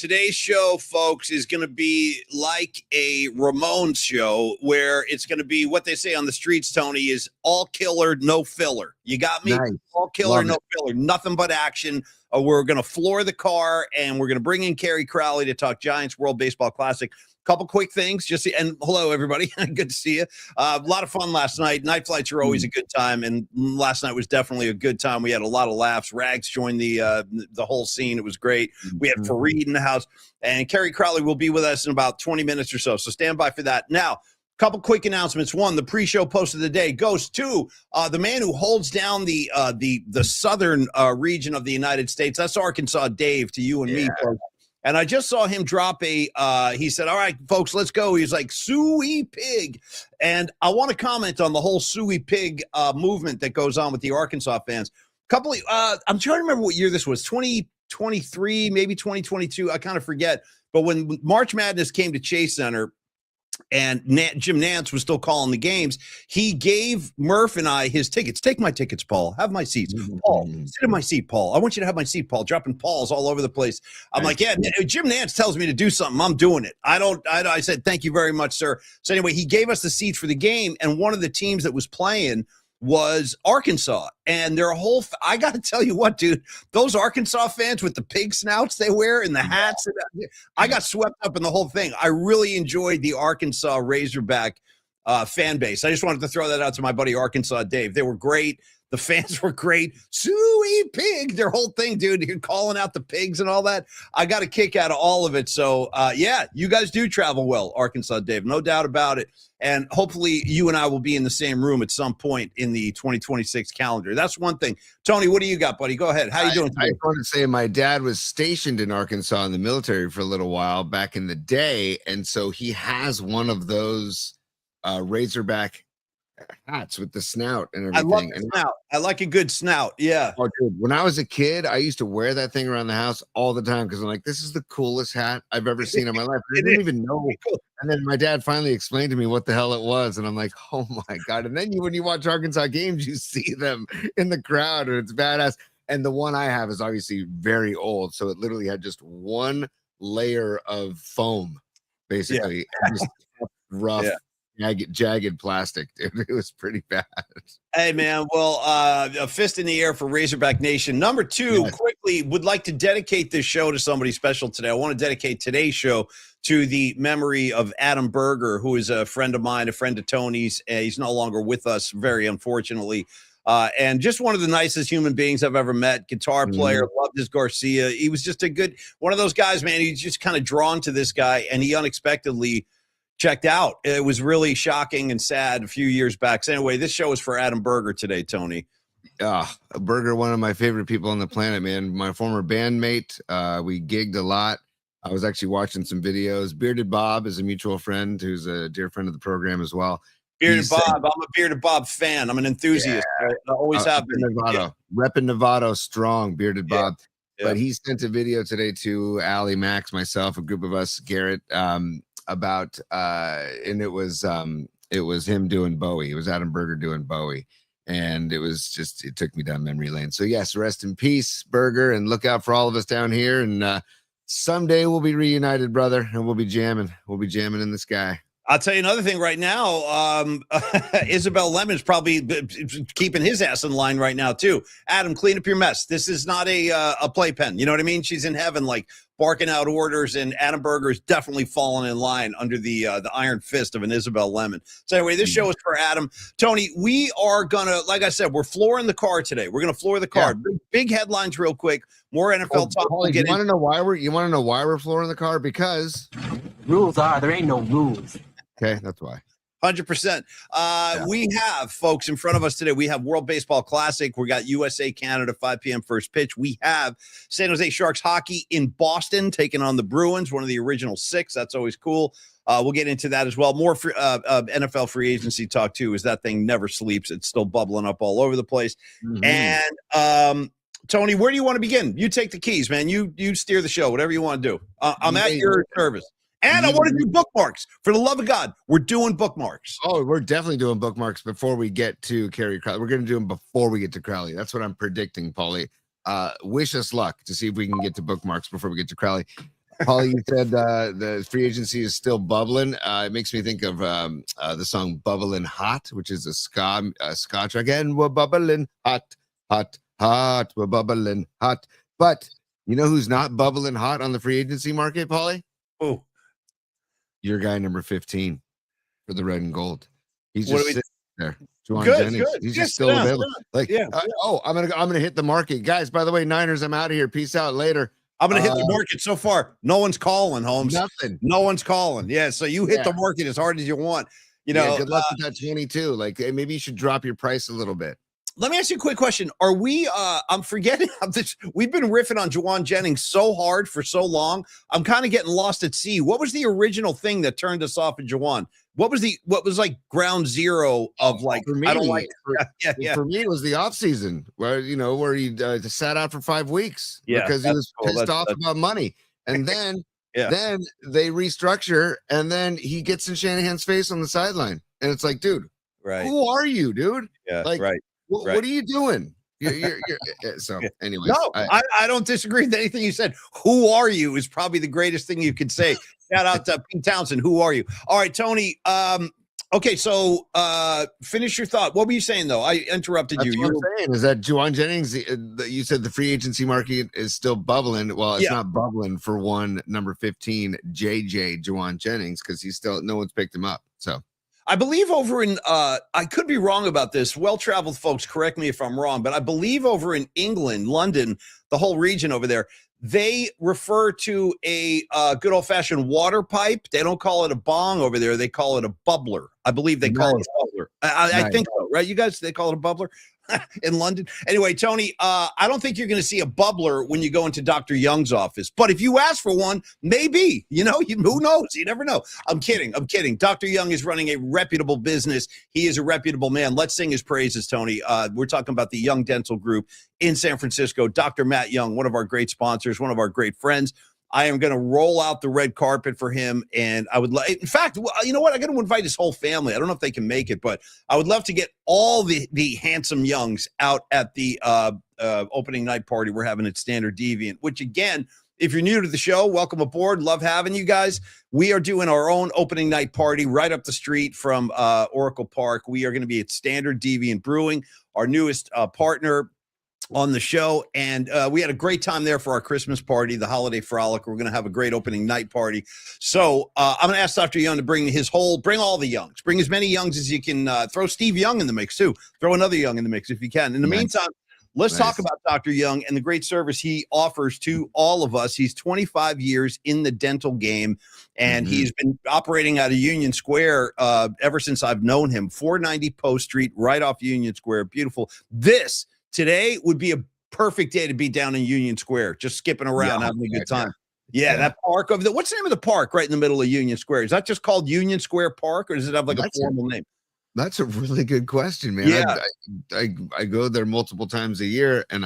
Today's show, folks, is going to be like a Ramones show where it's going to be what they say on the streets, Tony, is all killer, no filler. You got me? Nice. All killer, Love no it. filler. Nothing but action. We're going to floor the car, and we're going to bring in Kerry Crowley to talk Giants World Baseball Classic. Couple quick things, and hello everybody, good to see you. A lot of fun last night. Night flights are always a good time, and last night was definitely a good time. We had a lot of laughs. Rags joined the whole scene. It was great. We had Fareed in the house, and Kerry Crowley will be with us in about 20 minutes or so. So stand by for that. Now, couple quick announcements. One, the pre-show post of the day goes to the man who holds down the southern region of the United States. That's Arkansas Dave, to you and me, folks. And I just saw him drop he said, all right, folks, let's go. He's like, Suey Pig. And I want to comment on the whole Suey Pig movement that goes on with the Arkansas fans. I'm trying to remember what year this was, 2023, maybe 2022. I kind of forget. But when March Madness came to Chase Center, and Jim Nantz was still calling the games, he gave Murph and I his tickets. Take my tickets, Paul. Have my seats. Paul, sit in my seat, Paul. I want you to have my seat, Paul. Dropping Pauls all over the place. I'm like, yeah, Jim Nantz tells me to do something. I'm doing it. I said, thank you very much, sir. So anyway, he gave us the seats for the game, and one of the teams that was playing was Arkansas, and their whole I got to tell you what, dude, those Arkansas fans with the pig snouts they wear and the hats, I got swept up in the whole thing. I really enjoyed the Arkansas Razorback fan base. I just wanted to throw that out to my buddy Arkansas Dave. They were great. The fans were great. Suey Pig, their whole thing, dude. You're calling out the pigs and all that. I got a kick out of all of it. So, yeah, you guys do travel well, Arkansas Dave. No doubt about it. And hopefully you and I will be in the same room at some point in the 2026 calendar. That's one thing. Tony, what do you got, buddy? Go ahead. How you doing today? I want to say my dad was stationed in Arkansas in the military for a little while back in the day. And so he has one of those Razorback hats with the snout and everything. I love the snout. I like a good snout. Yeah. Oh, dude, when I was a kid, I used to wear that thing around the house all the time because I'm like, this is the coolest hat I've ever seen in my life. I didn't even know. And then my dad finally explained to me what the hell it was. And I'm like, oh my God. And then when you watch Arkansas games, you see them in the crowd and it's badass. And the one I have is obviously very old. So it literally had just one layer of foam, basically. And just rough. Yeah. Jagged plastic, dude. It was pretty bad. Hey, man. Well, a fist in the air for Razorback Nation. Number two, quickly, would like to dedicate this show to somebody special today. I want to dedicate today's show to the memory of Adam Berger, who is a friend of mine, a friend of Tony's. He's no longer with us, very unfortunately. And just one of the nicest human beings I've ever met. Guitar player, loved his Garcia. He was just one of those guys, man. He's just kind of drawn to this guy, and he unexpectedly checked out. It was really shocking and sad a few years back. So anyway, this show is for Adam Berger today, Tony. Berger, one of my favorite people on the planet, man. My former bandmate. We gigged a lot. I was actually watching some videos. Bearded Bob is a mutual friend who's a dear friend of the program as well. Bearded Bob. I'm a Bearded Bob fan. I'm an enthusiast. Yeah. I always have been. Nevada. Repping Nevada strong, Bearded Bob. Yeah. But he sent a video today to Allie, Max, myself, a group of us, Garrett, about and it was him doing Bowie. It was Adam Berger doing Bowie, and it took me down memory lane. So yes, rest in peace, Berger, and look out for all of us down here, and someday we'll be reunited, brother, and we'll be jamming in the sky. I'll tell you another thing right now. Isabel Lemon's probably keeping his ass in line right now too. Adam, clean up your mess. This is not a playpen. You know what I mean? She's in heaven, like barking out orders, and Adam Berger is definitely falling in line under the iron fist of an Isabel Lemon. So anyway, this show is for Adam. Tony, we are gonna, like I said, we're flooring the car today. We're gonna floor the car. Yeah. Big headlines, real quick. More NFL talk. Paulie, you want to know why we're flooring the car? Because rules are there ain't no rules. Okay, that's why. 100%. We have, folks, in front of us today, we have World Baseball Classic. We got USA, Canada, 5 p.m. first pitch. We have San Jose Sharks hockey in Boston taking on the Bruins, one of the original 6. That's always cool. We'll get into that as well. More NFL free agency talk, too, as that thing never sleeps. It's still bubbling up all over the place. And, Tony, where do you want to begin? You take the keys, man. You steer the show, whatever you want to do. I'm at your service. And I want to do bookmarks. For the love of God, we're doing bookmarks. Oh, we're definitely doing bookmarks before we get to Kerry Crowley. We're going to do them before we get to Crowley. That's what I'm predicting, Paulie. Wish us luck to see if we can get to bookmarks before we get to Crowley. Paulie, you said the free agency is still bubbling. It makes me think of the song "Bubbling Hot," which is a ska track. And we're bubbling hot, hot, hot. We're bubbling hot. But you know who's not bubbling hot on the free agency market, Paulie? Oh, Your guy number 15 for the red and gold. He's What just do we- sitting there. Juwan Good, Jennings. good. He's Yeah, just sit still down, available. sit Like, Yeah, I'm gonna hit the market, guys. By the way, Niners, I'm out of here. Peace out later. I'm going to hit the market so far. No one's calling, Holmes. Nothing. No one's calling. Yeah, so you hit Yeah. the market as hard as you want. You Yeah, know, good luck with that 22. Like, hey, maybe you should drop your price a little bit. let me ask you a quick question. Are we I'm forgetting this. We've been riffing on Juwan Jennings so hard for so long. I'm kind of getting lost at sea. What was the original thing that turned us off at Juwan? What was like ground zero of like For me, I don't like yeah. For me, it was the off season where he sat out for 5 weeks Yeah, because he that's was cool. pissed off about money, and then Yeah. then they restructure, and then he gets in Shanahan's face on the sideline, and it's like, dude, Right. who are you, dude? Yeah, Like, right. Right. What are you doing? So anyway, No, I don't disagree with anything you said. Who are you is probably the greatest thing you could say. Shout out to Pete Townsend. Who are you? All right, Tony. Okay, so finish your thought. What were you saying though? I interrupted That's you. what I'm saying is that Juwan Jennings, you said the free agency market is still bubbling. Well, it's not bubbling for one number 15, JJ Juwan Jennings, because no one's picked him up. So I believe over in I could be wrong about this. Well-traveled folks, correct me if I'm wrong, but I believe over in England, London, the whole region over there, they refer to a good old-fashioned water pipe. They don't call it a bong over there. They call it a bubbler. I believe they call it a bubbler. I think so, right? You guys, they call it a bubbler in London. Anyway, Tony, I don't think you're going to see a bubbler when you go into Dr. Young's office. But if you ask for one, maybe, who knows? You never know. I'm kidding. Dr. Young is running a reputable business. He is a reputable man. Let's sing his praises, Tony. We're talking about the Young Dental Group in San Francisco. Dr. Matt Young, one of our great sponsors, one of our great friends. I am going to roll out the red carpet for him. And I would in fact, you know what? I'm going to invite his whole family. I don't know if they can make it, but I would love to get all the handsome Youngs out at the opening night party we're having at Standard Deviant, which again, if you're new to the show, welcome aboard. Love having you guys. We are doing our own opening night party right up the street from Oracle Park. We are going to be at Standard Deviant Brewing, our newest partner on the show, and we had a great time there for our Christmas party, the holiday frolic. We're going to have a great opening night party. So I'm going to ask Dr. Young to bring all the Youngs, bring as many Youngs as you can. Throw Steve Young in the mix too. Throw another Young in the mix if you can. In the meantime, let's talk about Dr. Young and the great service he offers to all of us. He's 25 years in the dental game, and he's been operating out of Union Square ever since I've known him. 490 Post Street, right off Union Square. Beautiful. Today would be a perfect day to be down in Union Square, just skipping around, having a good time. Yeah, that park over there. What's the name of the park right in the middle of Union Square? Is that just called Union Square Park, or does it have like a formal name? That's a really good question, man. Yeah. I go there multiple times a year, and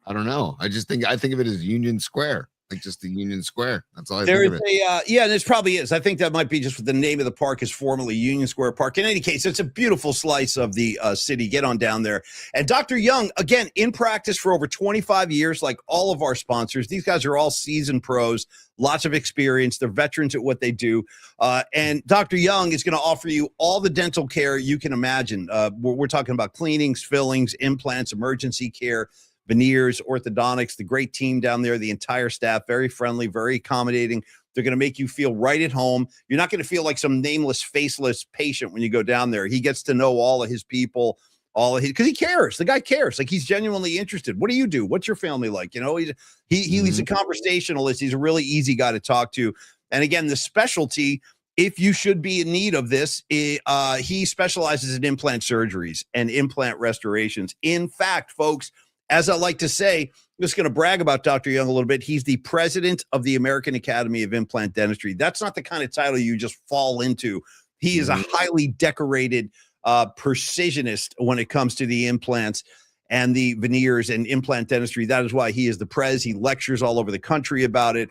I don't know. I think of it as Union Square. Like just the Union Square. That's all I think of it. This probably is. I think that might be just what the name of the park is, formerly Union Square Park. In any case, it's a beautiful slice of the city. Get on down there. And Dr. Young, again, in practice for over 25 years, like all of our sponsors. These guys are all seasoned pros, lots of experience. They're veterans at what they do. And Dr. Young is going to offer you all the dental care you can imagine. We're talking about cleanings, fillings, implants, emergency care, veneers, orthodontics, the great team down there, the entire staff, very friendly, very accommodating. They're going to make you feel right at home. You're not going to feel like some nameless, faceless patient when you go down there. He gets to know all of his people, because he cares. The guy cares. Like, he's genuinely interested. What do you do? What's your family like? He's a conversationalist. He's a really easy guy to talk to. And again, the specialty, if you should be in need of this, he specializes in implant surgeries and implant restorations. In fact, folks, as I like to say, I'm just going to brag about Dr. Young a little bit. He's the president of the American Academy of Implant Dentistry. That's not the kind of title you just fall into. He is a highly decorated precisionist when it comes to the implants and the veneers and implant dentistry. That is why he is the prez. He lectures all over the country about it.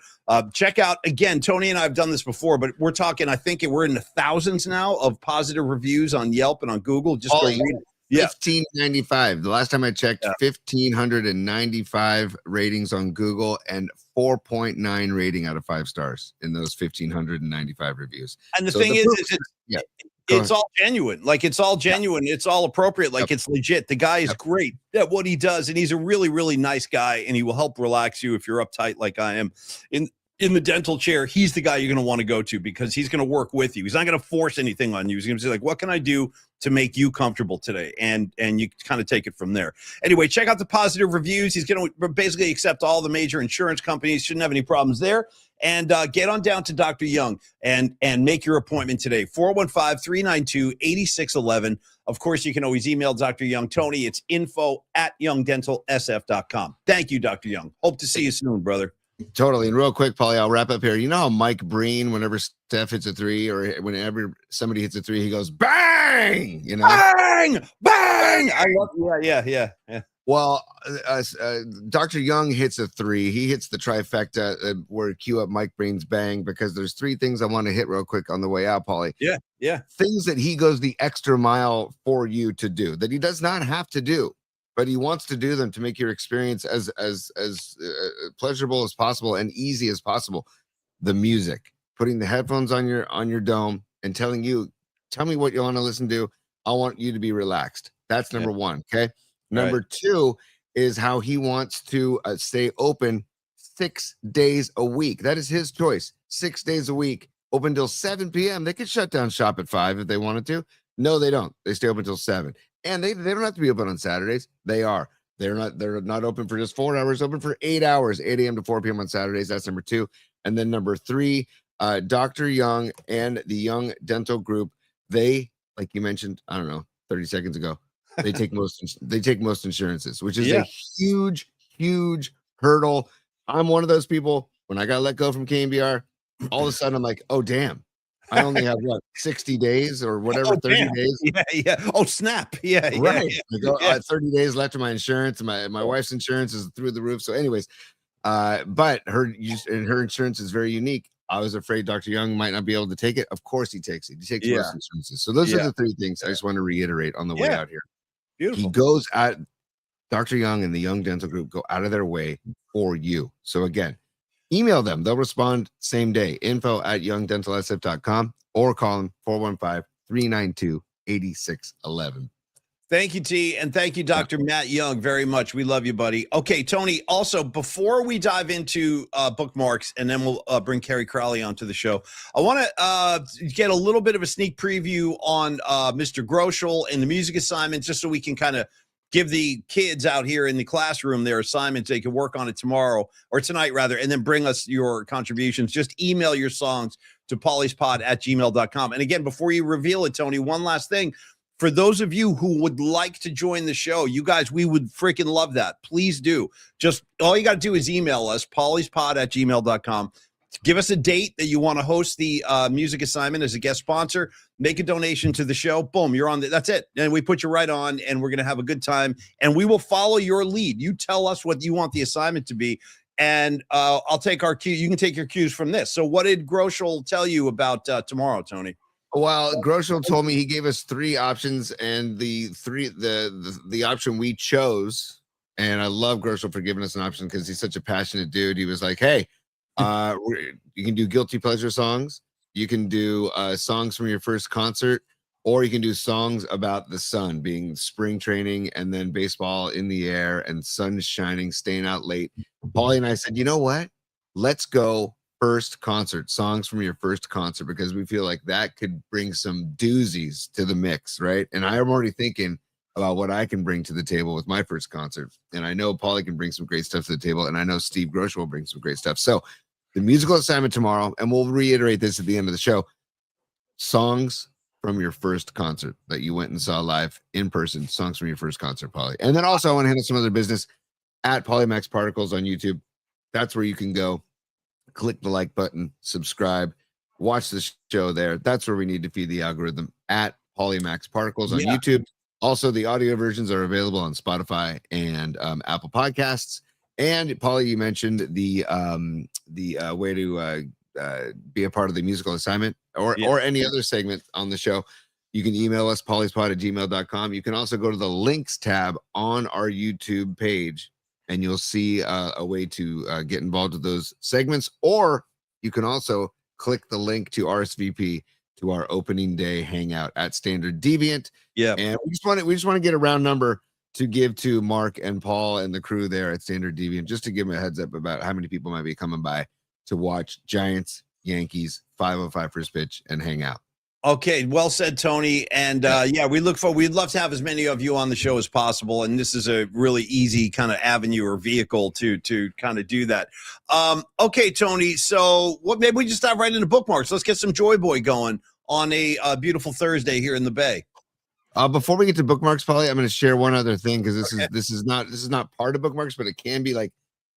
Check out, again, Tony and I have done this before, but we're talking, I think we're in the thousands now of positive reviews on Yelp and on Google. Just go read it. Yeah. 1595. The last time I checked, 1,595 ratings on Google and 4.9 rating out of 5 stars in those 1,595 reviews. And the So thing is Go it's ahead. all genuine. Like, it's all genuine. It's all appropriate. Like, it's legit. The guy is great at what he does, and he's a really, really nice guy, and he will help relax you if you're uptight like I am in the dental chair. He's the guy you're going to want to go to because he's going to work with you. He's not going to force anything on you. He's going to say, like, what can I do to make you comfortable today? And you kind of take it from there. Anyway, check out the positive reviews. He's going to basically accept all the major insurance companies. Shouldn't have any problems there. And get on down to Dr. Young and make your appointment today. 415-392-8611. Of course, you can always email Dr. Young. Tony, it's info@youngdentalsf.com. Thank you, Dr. Young. Hope to see you soon, brother. Totally. And real quick, Paulie, I'll wrap up here. You know how Mike Breen, whenever Steph hits a three or whenever somebody hits a three, he goes, bang! You know? Bang! Bang! I love yeah. Well, Dr. Young hits a three. He hits the trifecta where cue up Mike Breen's bang, because there's 3 things I want to hit real quick on the way out, Paulie. Yeah. Things that he goes the extra mile for you to do that he does not have to do, but he wants to do them to make your experience as pleasurable as possible and easy as possible. The music, putting the headphones on your dome and telling you, tell me what you want to listen to. I want you to be relaxed. That's number 1. Okay. Number 2 is how he wants to stay open 6 days a week. That is his choice. 6 days a week, open till 7 p.m. They could shut down shop at 5 if they wanted to. No, they don't. They stay open till 7. And they don't have to be open on Saturdays. They are. They're not open for just 4 hours, open for 8 hours, 8 a.m. to 4 p.m. on Saturdays. That's number 2. And then number 3, Dr. Young and the Young Dental Group, they, like you mentioned, I don't know, 30 seconds ago, they take most insurances, which is a huge hurdle. I'm one of those people. When I got let go from KMBR, all of a sudden I'm like, oh damn, I only have 60 days or whatever, 30 days. Yeah. Oh snap. Yeah. Right. I have 30 days left of my insurance, and my wife's insurance is through the roof. So anyways, but her insurance is very unique. I was afraid Dr. Young might not be able to take it. Of course he takes it. He takes most insurances. So those are the 3 things I just want to reiterate on the way out here. Beautiful. He goes at Dr. Young and the Young Dental Group go out of their way for you. So again, email them. They'll respond same day. info@youngdentalsf.com or call them 415-392-8611. Thank you, T. And thank you, Dr. Matt Young, very much. We love you, buddy. Okay, Tony, also, before we dive into bookmarks, and then we'll bring Kerry Crowley onto the show, I want to get a little bit of a sneak preview on Mr. Groschel and the music assignment, just so we can kind of give the kids out here in the classroom their assignments. They can work on it tomorrow, or tonight, rather, and then bring us your contributions. Just email your songs to paulyspod@gmail.com. And again, before you reveal it, Tony, one last thing. For those of you who would like to join the show, you guys, we would freaking love that. Please do. Just all you got to do is email us, paulyspod@gmail.com. Give us a date that you want to host the music assignment as a guest sponsor. Make a donation to the show. Boom, you're on. That's it. And we put you right on, and we're going to have a good time. And we will follow your lead. You tell us what you want the assignment to be, and I'll take our cue. You can take your cues from this. So what did Groschel tell you about tomorrow, Tony? Well, Groschel told me he gave us 3 options, and the option we chose, and I love Groschel for giving us an option because he's such a passionate dude. He was like, hey, you can do guilty pleasure songs, you can do songs from your first concert, or you can do songs about the sun, being spring training and then baseball in the air and sun shining, staying out late. Paulie and I said, you know what? Let's go first concert, songs from your first concert, because we feel like that could bring some doozies to the mix, right? And I'm already thinking about what I can bring to the table with my first concert. And I know Paulie can bring some great stuff to the table, and I know Steve Groschel will bring some great stuff. So the musical assignment tomorrow, and we'll reiterate this at the end of the show, songs from your first concert that you went and saw live in person, songs from your first concert, Paulie. And then also I want to handle some other business at Polymax Particles on YouTube. That's where you can go. Click the like button, subscribe, watch the show there. That's where we need to feed the algorithm, at Polymax Particles on YouTube. Also, the audio versions are available on Spotify and Apple Podcasts. And Paulie, you mentioned the way to be a part of the musical assignment or any other segment on the show. You can email us, pollyspod@gmail.com. You can also go to the links tab on our YouTube page, and you'll see a way to get involved with those segments. Or you can also click the link to RSVP to our opening day hangout at Standard Deviant. Yeah. And we just want to get a round number to give to Mark and Paul and the crew there at Standard Deviant, just to give them a heads up about how many people might be coming by to watch Giants, Yankees, 5:05 first pitch and hang out. Okay, well said, Tony. And we'd love to have as many of you on the show as possible. And this is a really easy kind of avenue or vehicle to kind of do that. Okay, Tony. So maybe we just dive right into bookmarks. Let's get some Joy Boy going on a beautiful Thursday here in the Bay. Before we get to bookmarks, Polly, I'm going to share one other thing, because this is not part of bookmarks, but it can be like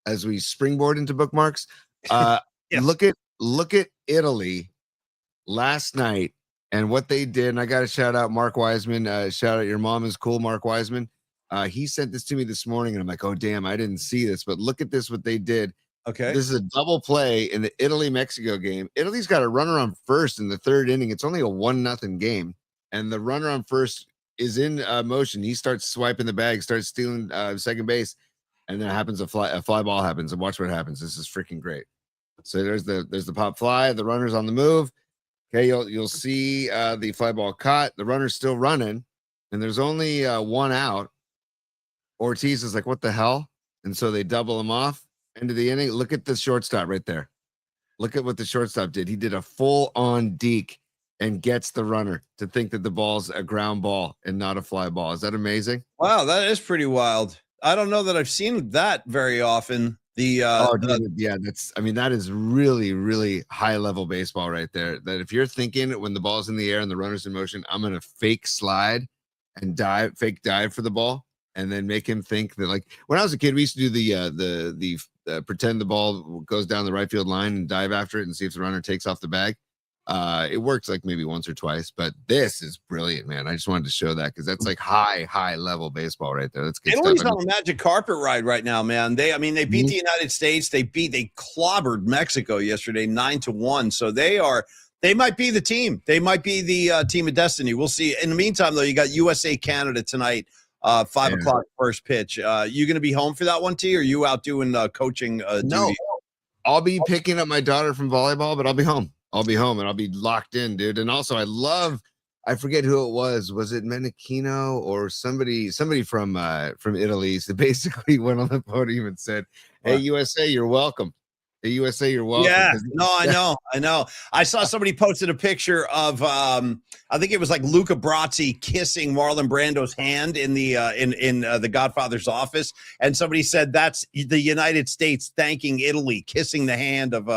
as we springboard into bookmarks. Look at Italy last night and what they did. And I got to shout out Mark Wiseman. Shout out, your mom is cool, Mark Wiseman. He sent this to me this morning, and I'm like, oh damn, I didn't see this, but look at this, what they did. Okay, this is a double play in the Italy-Mexico game. Italy's got a runner on first in the third inning. It's only a 1-0 game, and the runner on first is in motion. He starts swiping the bag, starts stealing second base, and then happens a fly ball happens. And watch what happens. This is freaking great. So there's the pop fly. The runner's on the move. Okay, you'll see the fly ball caught. The runner's still running, and there's only one out. Ortiz is like, what the hell? And so they double him off. End of the inning. Look at the shortstop right there. Look at what the shortstop did. He did a full-on deke and gets the runner to think that the ball's a ground ball and not a fly ball. Is that amazing? Wow, that is pretty wild. I don't know that I've seen that very often. That is really, really high level baseball right there. That if you're thinking when the ball's in the air and the runner's in motion, I'm gonna fake slide and fake dive for the ball, and then make him think that, like when I was a kid, we used to do the pretend the ball goes down the right field line and dive after it and see if the runner takes off the bag. It works like maybe once or twice, but this is brilliant, man. I just wanted to show that because that's like high level baseball right there. That's good stuff. Italy's on a magic carpet ride right now, man. They beat the United States. They clobbered Mexico yesterday 9-1. So they might be the team. They might be the team of destiny. We'll see. In the meantime, though, you got USA Canada tonight, 5:00 first pitch. You going to be home for that one, T? Or are you out doing coaching? No, duty? I'll be picking up my daughter from volleyball, but I'll be home. And I'll be locked in, dude. And also I forget who it was. Was it Menachino or somebody from Italy? So basically went on the podium and said, "Hey, USA, you're welcome. Hey, USA, you're welcome." Yeah, no, I know. I saw somebody posted a picture of I think it was like Luca Brasi kissing Marlon Brando's hand in the the Godfather's office, and somebody said that's the United States thanking Italy, kissing the hand of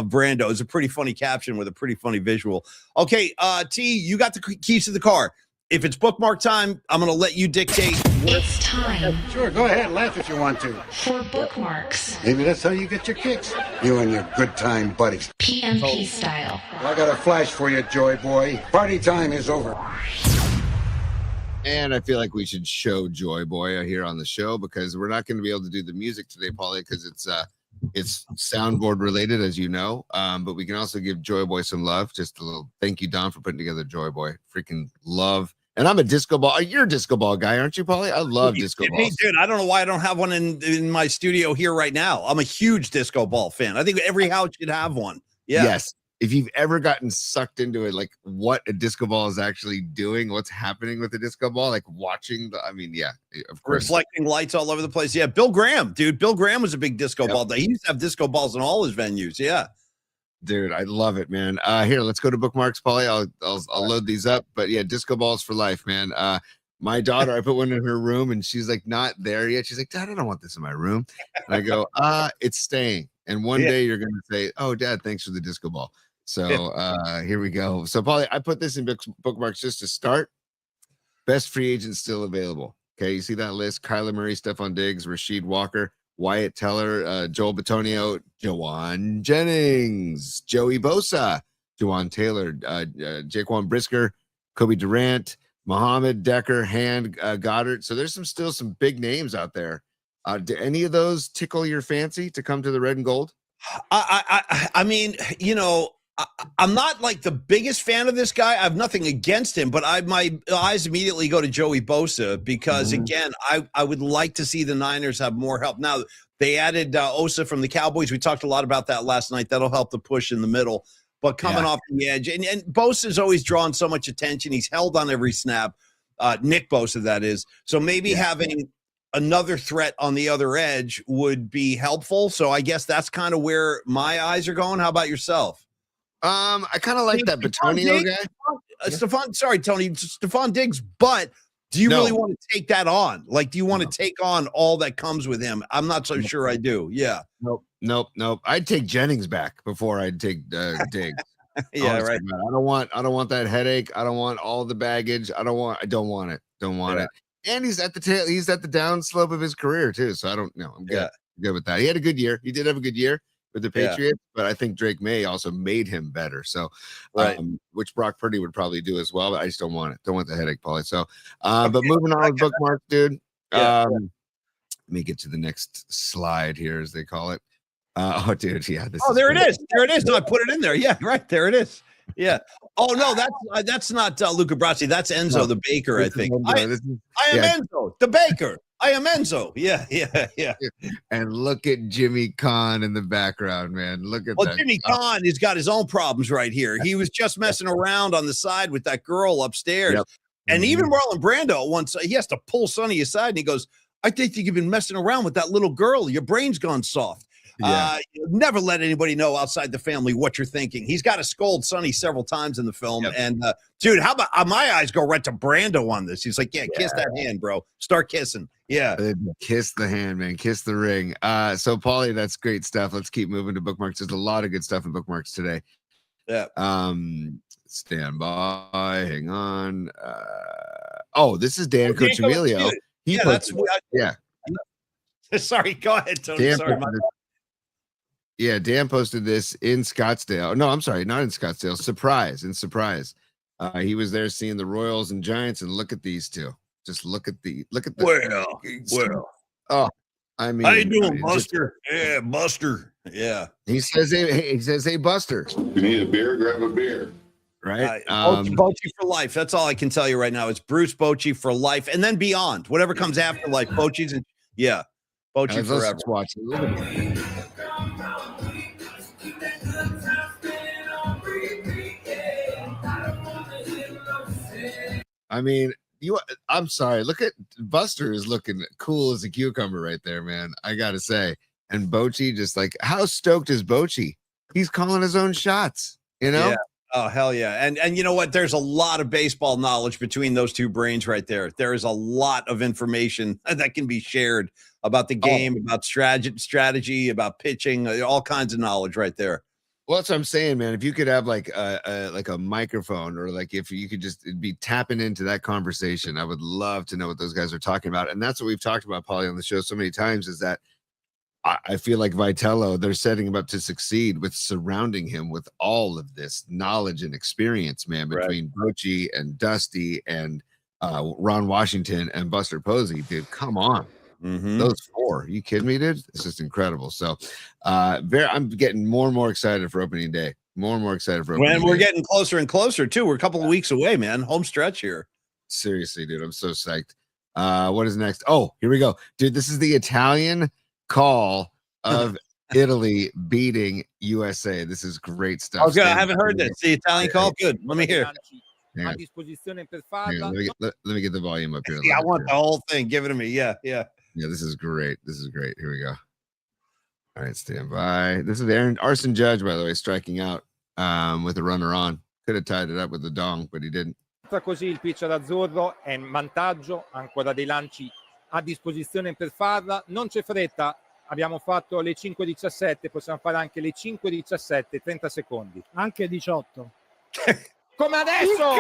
Brando. It's a pretty funny caption with a pretty funny visual. Okay, T, you got the keys to the car. If it's bookmark time, I'm going to let you dictate. It's time. Sure, go ahead, laugh if you want to. For bookmarks. Maybe that's how you get your kicks. You and your good time buddies. PMP style. Well, I got a flash for you, Joy Boy. Party time is over. And I feel like we should show Joy Boy here on the show, because we're not going to be able to do the music today, Paulie, because it's soundboard related, as you know. But we can also give Joy Boy some love. Just a little thank you, Don, for putting together Joy Boy. Freaking love. And I'm a disco ball. You're a disco ball guy, aren't you, Paulie? I love disco balls. Dude, I don't know why I don't have one in my studio here right now. I'm a huge disco ball fan. I think every house should have one. Yeah. Yes. If you've ever gotten sucked into it, like what a disco ball is actually doing, what's happening with the disco ball, like watching of course. Reflecting lights all over the place. Yeah. Bill Graham, dude. Bill Graham was a big disco ball. He used to have disco balls in all his venues. Yeah. Dude, I love it, man. Here, let's go to bookmarks, Paulie. I'll load these up. But yeah, disco balls for life, man. My daughter, I put one in her room and she's like not there yet. She's like, Dad, I don't want this in my room. And I go, it's staying. And one day you're gonna say, oh, Dad, thanks for the disco ball. So here we go. So Paulie, I put this in bookmarks just to start. Best free agents still available. Okay, you see that list? Kyler Murray, Stephon Diggs, Rasheed Walker, Wyatt Teller, Joel Bitonio, Jawan Jennings, Joey Bosa, Juwan Taylor, Jaquan Brisker, Kobe Durant, Mohamed Decker, Goddard. So there's still some big names out there. Do any of those tickle your fancy to come to the red and gold? I mean, I'm not like the biggest fan of this guy. I have nothing against him, but my eyes immediately go to Joey Bosa because, again, I would like to see the Niners have more help. Now, they added Osa from the Cowboys. We talked a lot about that last night. That'll help the push in the middle. But coming off the edge, and Bosa's always drawn so much attention. He's held on every snap. Nick Bosa, that is. So maybe having another threat on the other edge would be helpful. So I guess that's kind of where my eyes are going. How about yourself? I kind of like that Batonio guy. Stephon Diggs, but do you really want to take that on? Like, do you want to take on all that comes with him? I'm not so sure I do. Yeah. Nope. I'd take Jennings back before I'd take Diggs. Yeah, honestly, right. Man. I don't want that headache. I don't want all the baggage. I don't want it. Don't want it. And he's at the down slope of his career too. So I don't know. I'm good. Good with that. He had a good year. He did have a good year with the Patriots, but I think Drake May also made him better. So, which Brock Purdy would probably do as well, but I just don't want it. Don't want the headache, Paulie. So, but moving on with bookmark, dude. Let me get to the next slide here, as they call it. Dude, yeah. There it is. There it is. No, I put it in there. Yeah, right. There it is. Yeah. Oh no, that's not Luca Brasi. That's Enzo the baker. I think. I am Enzo the baker. I am Enzo. Yeah. And look at Jimmy Kahn in the background, man. Look at that. Jimmy Kahn has got his own problems right here. He was just messing around on the side with that girl upstairs. Yep. And even Marlon Brando once he has to pull Sonny aside and he goes, I think you've been messing around with that little girl. Your brain's gone soft. Never let anybody know outside the family what you're thinking. He's got to scold Sonny several times in the film. Yep. And dude, how about my eyes go right to Brando on this? He's like, kiss that hand, bro. Start kissing. Yeah. Kiss the hand, man. Kiss the ring. So Paulie, that's great stuff. Let's keep moving to bookmarks. There's a lot of good stuff in bookmarks today. Yeah. Stand by. Hang on. This is Dan Cochimilio. Sorry, go ahead, Tony. Dan posted this in Scottsdale. No, I'm sorry, not in Scottsdale. Surprise. He was there seeing the Royals and Giants, and look at these two. Just look at the. Well. Oh, I mean, how you doing, Buster? Buster. Yeah. He says, hey, Buster. You need a beer? Grab a beer. Right. Bochy for life. That's all I can tell you right now. It's Bruce Bochy for life, and then beyond. Whatever comes after life, Bochy's and Bochy forever. Watching. I mean, I'm sorry. Look at Buster is looking cool as a cucumber right there, man. I gotta say. And Bochy, just like, how stoked is Bochy? He's calling his own shots, you know? Yeah. Oh, hell yeah. And you know what? There's a lot of baseball knowledge between those two brains right there. There is a lot of information that can be shared about the game, about strategy, about pitching, all kinds of knowledge right there. Well, that's what I'm saying, man. If you could have like a microphone, or like if you could just be tapping into that conversation, I would love to know what those guys are talking about. And that's what we've talked about, Paulie, on the show so many times, is that I feel like Vitello, they're setting him up to succeed with surrounding him with all of this knowledge and experience, man, between Bochy and Dusty and Ron Washington and Buster Posey. Dude, come on. Those four. Are you kidding me, dude? It's just incredible. So I'm getting more and more excited for opening day. More and more excited for opening day. We're getting closer and closer, too. We're a couple of weeks away, man. Home stretch here. Seriously, dude. I'm so psyched. What is next? Oh, here we go. Dude, this is the Italian call of Italy beating USA. This is great stuff. Okay, I haven't heard this. The Italian call? Good. Let me hear. Let me get the volume up here. Yeah, I want the whole thing. Give it to me. Yeah. This is great. Here we go. All right, stand by. This is Arson Judge, by the way, striking out with a runner on. Could have tied it up with the dong, but he didn't. Così il pitcher azzurro è in vantaggio, ancora dei lanci a disposizione per farla, non c'è fretta, abbiamo fatto le 5:17, possiamo fare anche le 5:17, 30 secondi. Anche 18. Come adesso!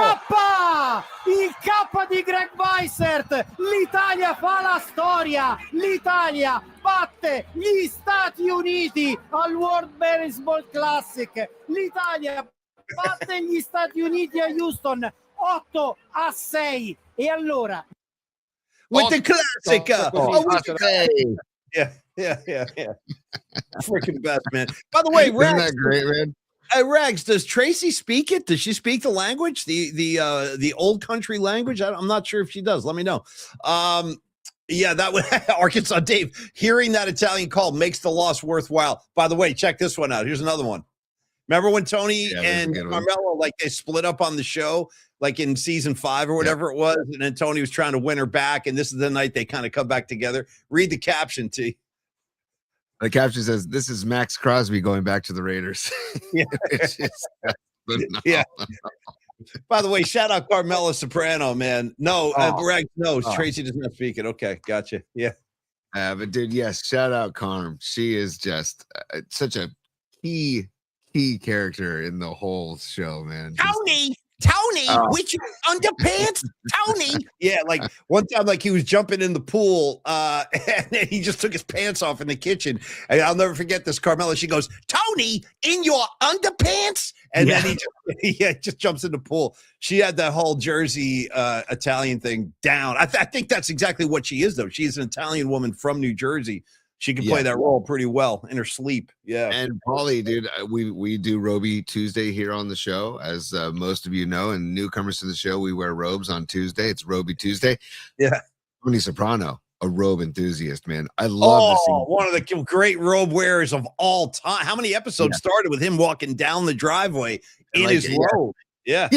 Il K di Greg Weissert, l'Italia fa la storia, l'Italia batte gli Stati Uniti al World Baseball Classic, l'Italia batte gli Stati Uniti a Houston 8-6, e allora with the classic. Yeah. Freaking best, man. By the way, Rex, isn't that great, man? Rags, does Tracy speak it? Does she speak the language, the old country language? I'm not sure if she does. Let me know. Yeah, that would Arkansas Dave. Hearing that Italian call makes the loss worthwhile. By the way, check this one out. Here's another one. Remember when Tony and Carmelo, like, they split up on the show, like in season 5 or whatever it was, and then Tony was trying to win her back, and this is the night they kind of come back together. Read the caption, T. The caption says, "This is Max Crosby going back to the Raiders." Yeah. Yeah. By the way, shout out Carmela Soprano, man. No, Greg, no, Tracy does not speak it. Okay, gotcha. Yeah. But dude, yes, shout out Carm. She is just such a key character in the whole show, man. Tony, with your underpants, Tony. Yeah, like one time, like he was jumping in the pool, and then he just took his pants off in the kitchen. And I'll never forget this. Carmela, she goes, "Tony, in your underpants," and then he just jumps in the pool. She had that whole Jersey Italian thing down. I think that's exactly what she is, though. She's an Italian woman from New Jersey. She can play that role pretty well in her sleep. Yeah. And Paulie, dude, we do Roby Tuesday here on the show, as most of you know, and newcomers to the show, we wear robes on Tuesday. It's Roby Tuesday. Yeah. Tony Soprano, a robe enthusiast, man. I love this. One of the great robe wearers of all time. How many episodes started with him walking down the driveway in his robe? Yeah.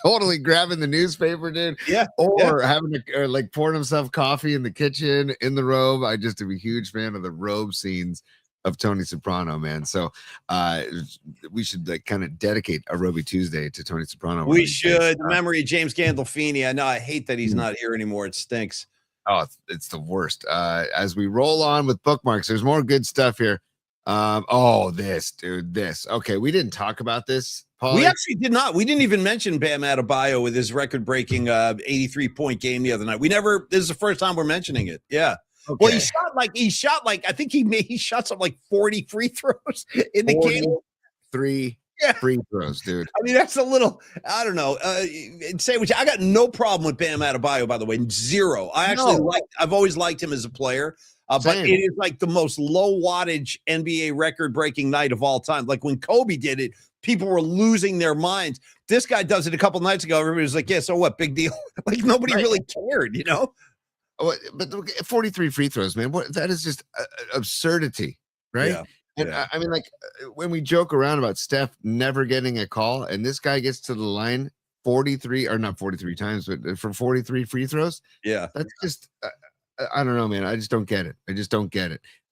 Totally grabbing the newspaper, dude. Yeah. Or having or like pouring himself coffee in the kitchen in the robe. I just am a huge fan of the robe scenes of Tony Soprano, man. So we should like kind of dedicate a Roby Tuesday to Tony Soprano. We should. The memory of James Gandolfini. I know, I hate that he's not here anymore. It stinks. Oh, it's the worst. As we roll on with bookmarks, there's more good stuff here. This, dude, this. Okay, we didn't talk about this, Paulie. We actually did not. We didn't even mention Bam Adebayo with his record-breaking 83-point game the other night. This is the first time we're mentioning it. Yeah. Okay. Well, he shot like I think he shot something like 40 free throws in the game. 3 free throws, dude. I mean, that's a little, I don't know. Sandwich. I got no problem with Bam Adebayo, by the way. Zero. I've always liked him as a player. But it is like the most low wattage NBA record breaking night of all time. Like when Kobe did it, people were losing their minds. This guy does it a couple nights ago. Everybody was like, yeah, so what? Big deal. Like nobody really cared, you know? Oh, but 43 free throws, man. That is just absurdity, right? Yeah. And I mean, like when we joke around about Steph never getting a call, and this guy gets to the line 43 or not 43 times, but for 43 free throws. Yeah. That's just I don't know, man. I just don't get it.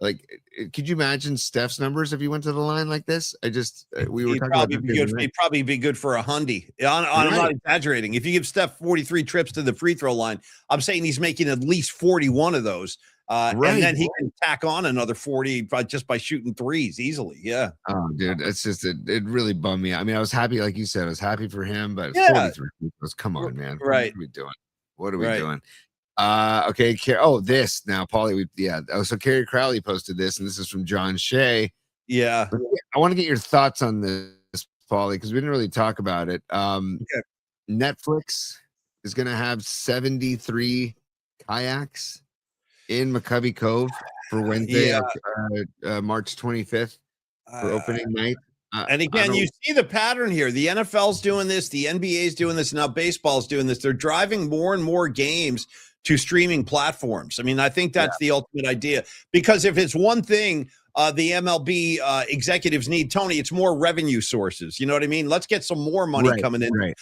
Like, could you imagine Steph's numbers if he went to the line like this? We were talking about he'd probably be good for 100. I'm not exaggerating. If you give Steph 43 trips to the free throw line, I'm saying he's making at least 41 of those. And then he can tack on another 40 just by shooting threes easily. Yeah. Oh, dude, it's just it really bummed me out. I mean, I was happy, like you said, I was happy for him, but 43 was, come on, man. Right. What are we doing? Okay. This now, Paulie. So Kerry Crowley posted this, and this is from John Shea. Yeah. I want to get your thoughts on this, Paulie, because we didn't really talk about it. Netflix is going to have 73 kayaks in McCovey Cove for Wednesday, March 25th for opening night. And again, you see the pattern here. The NFL's doing this, the NBA's doing this, now baseball's doing this. They're driving more and more games to streaming platforms. I mean, I think that's the ultimate idea, because if it's one thing the MLB executives need, Tony, it's more revenue sources. You know what I mean? Let's get some more money coming in. Right.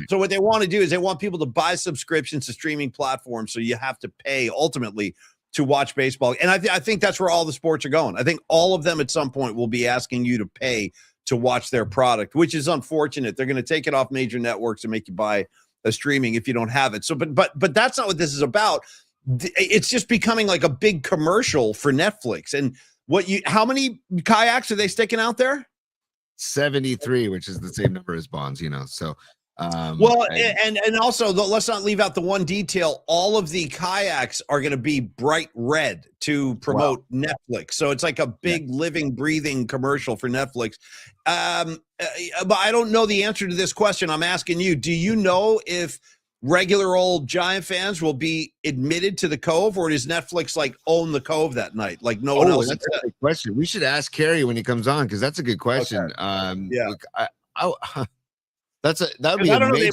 So what they want to do is they want people to buy subscriptions to streaming platforms, so you have to pay ultimately to watch baseball. And I think that's where all the sports are going. I think all of them at some point will be asking you to pay to watch their product, which is unfortunate. They're going to take it off major networks and make you buy a streaming if you don't have it. So, but that's not what this is about. It's just becoming like a big commercial for Netflix. And how many kayaks are they sticking out there? 73, which is the same number as Bonds, so. And also, let's not leave out the one detail. All of the kayaks are going to be bright red to promote Netflix. So it's like a big living, breathing commercial for Netflix. But I don't know the answer to this question. I'm asking you, do you know if regular old Giant fans will be admitted to the Cove, or does Netflix like own the Cove that night? Like no one else. That's a good question. We should ask Kerry when he comes on, because that's a good question. Okay. Yeah. Look, that would be I a don't know. major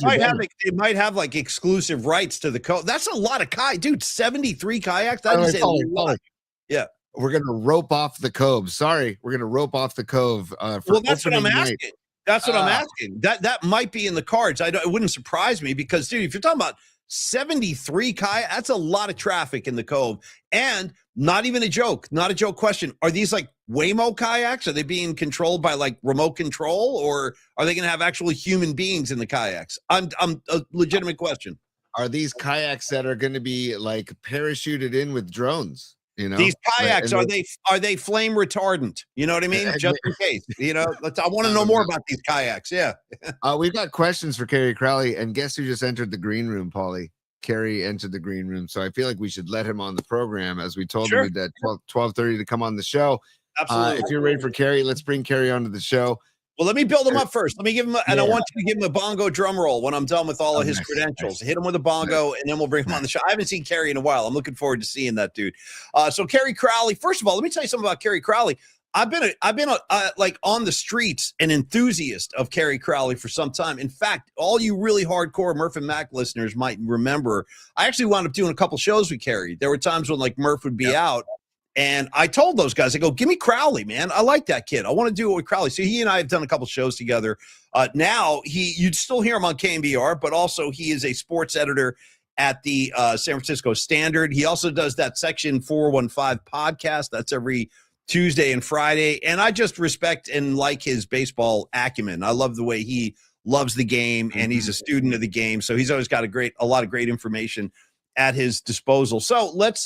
They might have like exclusive rights to the Cove. That's a lot of dude. 73 kayaks. That is a lot. Yeah. We're gonna rope off the Cove. Sorry, we're gonna rope off the Cove. Well, that's what I'm asking. That's what I'm asking. That might be in the cards. It wouldn't surprise me because, dude, if you're talking about 73 kayak, that's a lot of traffic in the Cove. And not even a joke, not a joke question. Are these like Waymo kayaks? Are they being controlled by like remote control, or are they going to have actually human beings in the kayaks? I'm a legitimate question. Are these kayaks that are going to be like parachuted in with drones? You know, these kayaks, are they flame retardant? You know what I mean? Just in case, I want to know more about these kayaks. Yeah. We've got questions for Kerry Crowley, and guess who just entered the green room, Paulie? Kerry entered the green room. So I feel like we should let him on the program, as we told him at 12:30 to come on the show. Absolutely. If you're ready for Kerry, let's bring Kerry onto the show. Well, let me build him up first. Let me give him, and I want you to give him a bongo drum roll when I'm done with all of his credentials. Hit him with a bongo, and then we'll bring him on the show. I haven't seen Kerry in a while. I'm looking forward to seeing that dude. So Kerry Crowley. First of all, let me tell you something about Kerry Crowley. I've been like on the streets an enthusiast of Kerry Crowley for some time. In fact, all you really hardcore Murph and Mac listeners might remember, I actually wound up doing a couple shows with Kerry. There were times when like Murph would be out. And I told those guys, I go, give me Crowley, man. I like that kid. I want to do it with Crowley. So he and I have done a couple shows together. Now you'd still hear him on KNBR, but also he is a sports editor at the San Francisco Standard. He also does that Section 415 podcast. That's every Tuesday and Friday. And I just respect and like his baseball acumen. I love the way he loves the game, and he's a student of the game. So he's always got a lot of great information at his disposal. So let's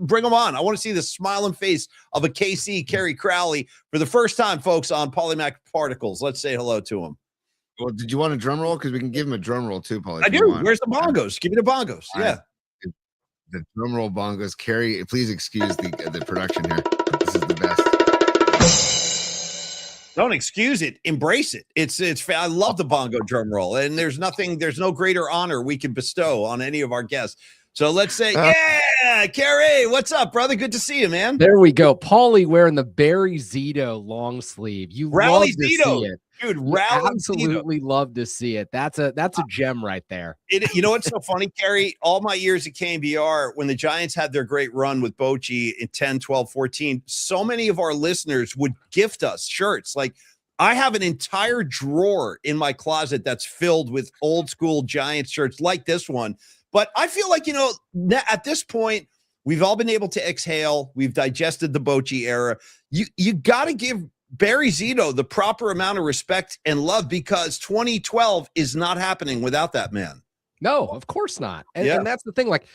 bring him on. I want to see the smiling face of a KC, Kerry Crowley, for the first time, folks, on Polymac Particles. Let's say hello to him. Well, did you want a drum roll? Because we can give him a drum roll too, Paulie. I do. Where's the bongos? Give me the bongos. Yeah. The drum roll bongos. Kerry, please excuse the production here. This is the best. Don't excuse it. Embrace it. It's. I love the bongo drum roll, and there's no greater honor we can bestow on any of our guests. So let's say, Kerry, what's up, brother? Good to see you, man. There we go. Paulie wearing the Barry Zito long sleeve. You love to see it. Dude, absolutely love to see it. That's a gem right there. You know what's so funny, Kerry? All my years at KNBR, when the Giants had their great run with Bochy in 10, 12, 14, so many of our listeners would gift us shirts. Like, I have an entire drawer in my closet that's filled with old school Giants shirts like this one. But I feel like, at this point, we've all been able to exhale. We've digested the Bochy era. You got to give Barry Zito the proper amount of respect and love, because 2012 is not happening without that man. No, of course not. And that's the thing. Like,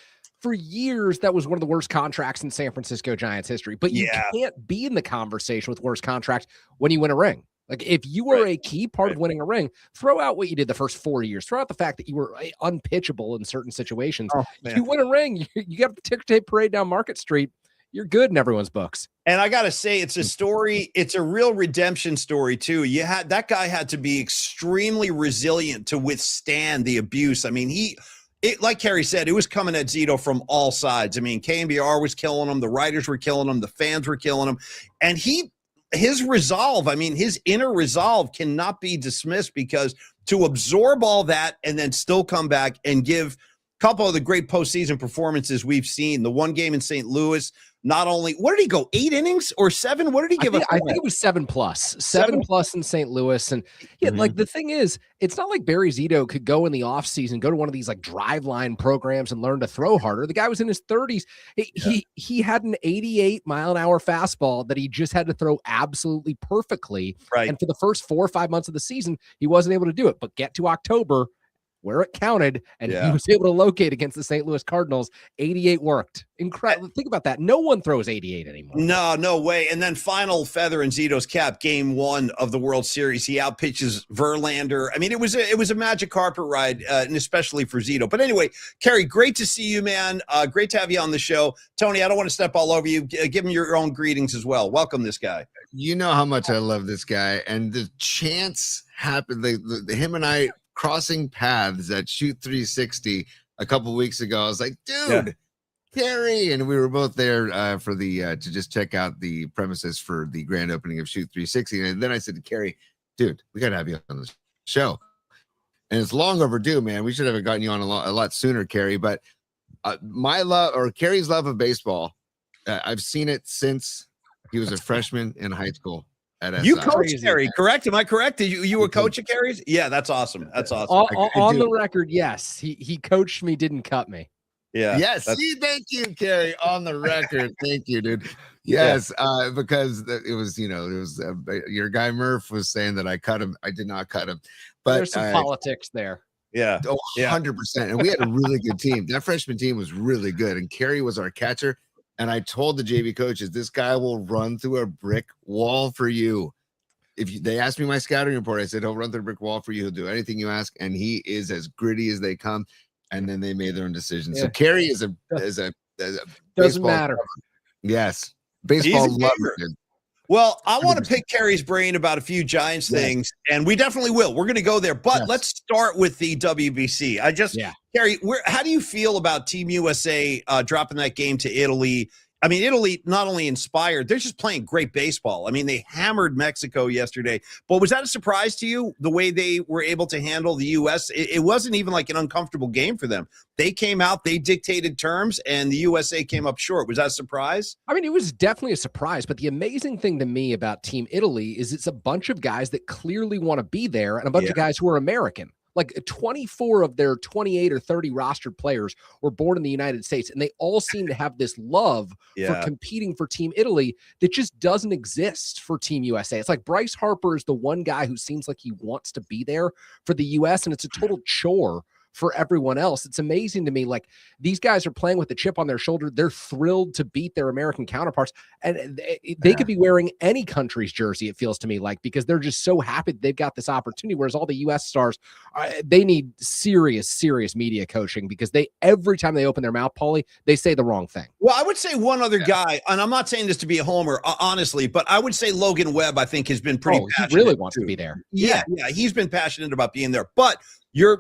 for years, that was one of the worst contracts in San Francisco Giants history. But you can't be in the conversation with worst contract when you win a ring. Like, if you were a key part of winning a ring, throw out what you did the first 4 years. Throw out the fact that you were unpitchable in certain situations. If you win a ring, you got the ticker tape parade down Market Street. You're good in everyone's books. And I got to say, it's a story. It's a real redemption story, too. That guy had to be extremely resilient to withstand the abuse. I mean, like Kerry said, it was coming at Zito from all sides. I mean, KNBR was killing him. The writers were killing him. The fans were killing him. And his resolve, I mean, his inner resolve cannot be dismissed, because to absorb all that and then still come back and give a couple of the great postseason performances we've seen, the one game in St. Louis, not only, what did he go, 8 innings or 7? What did he give us? I think it was 7+. 7+ in St. Louis. And like, the thing is, it's not like Barry Zito could go in the offseason, go to one of these like drive line programs and learn to throw harder. The guy was in his 30s. He had an 88-mile-an-hour fastball that he just had to throw absolutely perfectly. Right. And for the first 4 or 5 months of the season, he wasn't able to do it. But get to October, where it counted, and he was able to locate against the St. Louis Cardinals. 88 worked. Incredible. Think about that. No one throws 88 anymore. No way. And then final feather in Zito's cap, game 1 of the World Series. He outpitches Verlander. I mean, it was a magic carpet ride, and especially for Zito. But anyway, Kerry, great to see you, man. Great to have you on the show. Tony, I don't want to step all over you. Give him your own greetings as well. Welcome this guy. You know how much I love this guy, and the chance happened. Him and I crossing paths at Shoot 360 a couple weeks ago. I was like, dude, Kerry, and we were both there for the to just check out the premises for the grand opening of Shoot 360. And then I said to Kerry, dude, we gotta have you on the show. And it's long overdue, man. We should have gotten you on a lot sooner, Kerry. But my love, or Kerry's love of baseball, I've seen it since he was a freshman in high school. You coach Kerry, correct? Am I correct? Did you were coach at Kerry's? Yeah, that's awesome. That's awesome. On the record, yes, he coached me, didn't cut me. Yeah. Yes. See, thank you, Kerry. On the record, thank you, dude. Yes, because it was, your guy Murph was saying that I cut him. I did not cut him, but there's some politics there. Yeah. 100%. And we had a really good team. That freshman team was really good, and Kerry was our catcher. And I told the JV coaches, this guy will run through a brick wall for you. They asked me my scouting report, I said, he'll run through a brick wall for you. He'll do anything you ask. And he is as gritty as they come. And then they made their own decision. So Kerry is a doesn't matter. Yes. Baseball lover. Well, I want to pick Kerry's brain about a few Giants things, and we definitely will. We're going to go there, but let's start with the WBC. Kerry, how do you feel about Team USA dropping that game to Italy? I mean, Italy not only inspired, they're just playing great baseball. I mean, they hammered Mexico yesterday. But was that a surprise to you, the way they were able to handle the U.S.? It wasn't even like an uncomfortable game for them. They came out, they dictated terms, and the USA came up short. Was that a surprise? I mean, it was definitely a surprise. But the amazing thing to me about Team Italy is it's a bunch of guys that clearly want to be there and a bunch of guys who are American. Like 24 of their 28 or 30 rostered players were born in the United States, and they all seem to have this love for competing for Team Italy that just doesn't exist for Team USA. It's like Bryce Harper is the one guy who seems like he wants to be there for the US, and it's a total chore for everyone else. It's amazing to me. Like, these guys are playing with a chip on their shoulder. They're thrilled to beat their American counterparts, and they could be wearing any country's jersey, it feels to me like, because they're just so happy that they've got this opportunity. Whereas all the US stars, they need serious media coaching, because every time they open their mouth, Paulie, they say the wrong thing. Well, I would say one other guy, and I'm not saying this to be a homer, honestly, but I would say Logan Webb, I think, has been pretty passionate. He really wants to be there. Yeah, he's been passionate about being there. But your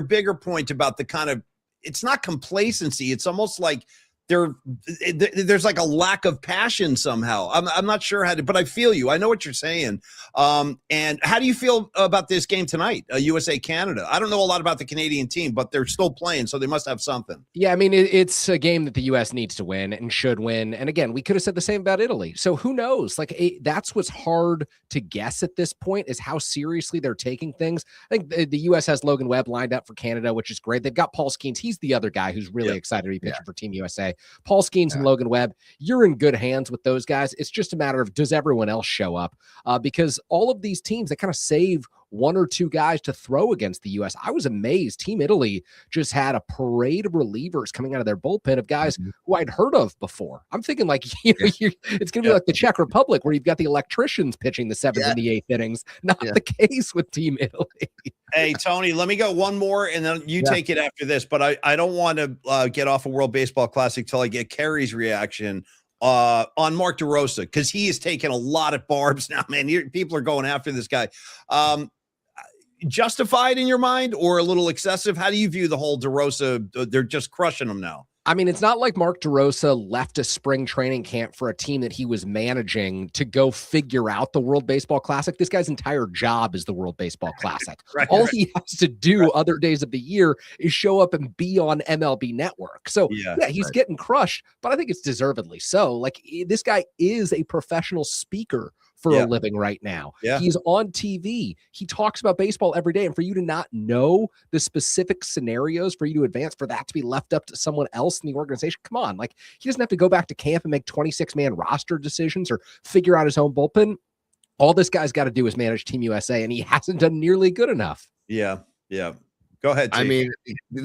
bigger point about the kind of, it's not complacency. It's almost like there's like a lack of passion somehow. I'm not sure how to, but I feel you. I know what you're saying. And how do you feel about this game tonight, USA Canada? I don't know a lot about the Canadian team, but they're still playing, so they must have something. Yeah, I mean, it's a game that the US needs to win and should win. And again, we could have said the same about Italy. So who knows? Like, that's what's hard to guess at this point, is how seriously they're taking things. I think the US has Logan Webb lined up for Canada, which is great. They've got Paul Skeens. He's the other guy who's really excited to be pitching for Team USA. Paul Skeens and Logan Webb, you're in good hands with those guys. It's just a matter of, does everyone else show up? Because all of these teams, they kind of save one or two guys to throw against the U.S. I was amazed. Team Italy just had a parade of relievers coming out of their bullpen of guys who I'd heard of before. I'm thinking like, it's going to be like the Czech Republic, where you've got the electricians pitching the 7th and the 8th innings. Not the case with Team Italy. Hey, Tony, let me go one more, and then you take it after this. But I don't want to get off a World Baseball Classic till I get Kerry's reaction on Mark DeRosa, because he is taking a lot of barbs now, man. People are going after this guy. Justified in your mind, or a little excessive? How do you view the whole DeRosa? They're just crushing him now. I mean, it's not like Mark DeRosa left a spring training camp for a team that he was managing to go figure out the World Baseball Classic. This guy's entire job is the World Baseball Classic. All he has to do other days of the year is show up and be on MLB Network. So he's getting crushed, but I think it's deservedly so. Like, this guy is a professional speaker for a living right now. He's on TV. He talks about baseball every day. And for you to not know the specific scenarios for you to advance, for that to be left up to someone else in the organization, come on. Like, he doesn't have to go back to camp and make 26-man roster decisions or figure out his own bullpen. All this guy's got to do is manage Team USA, and he hasn't done nearly good enough. Yeah. Go ahead, Chief. I mean,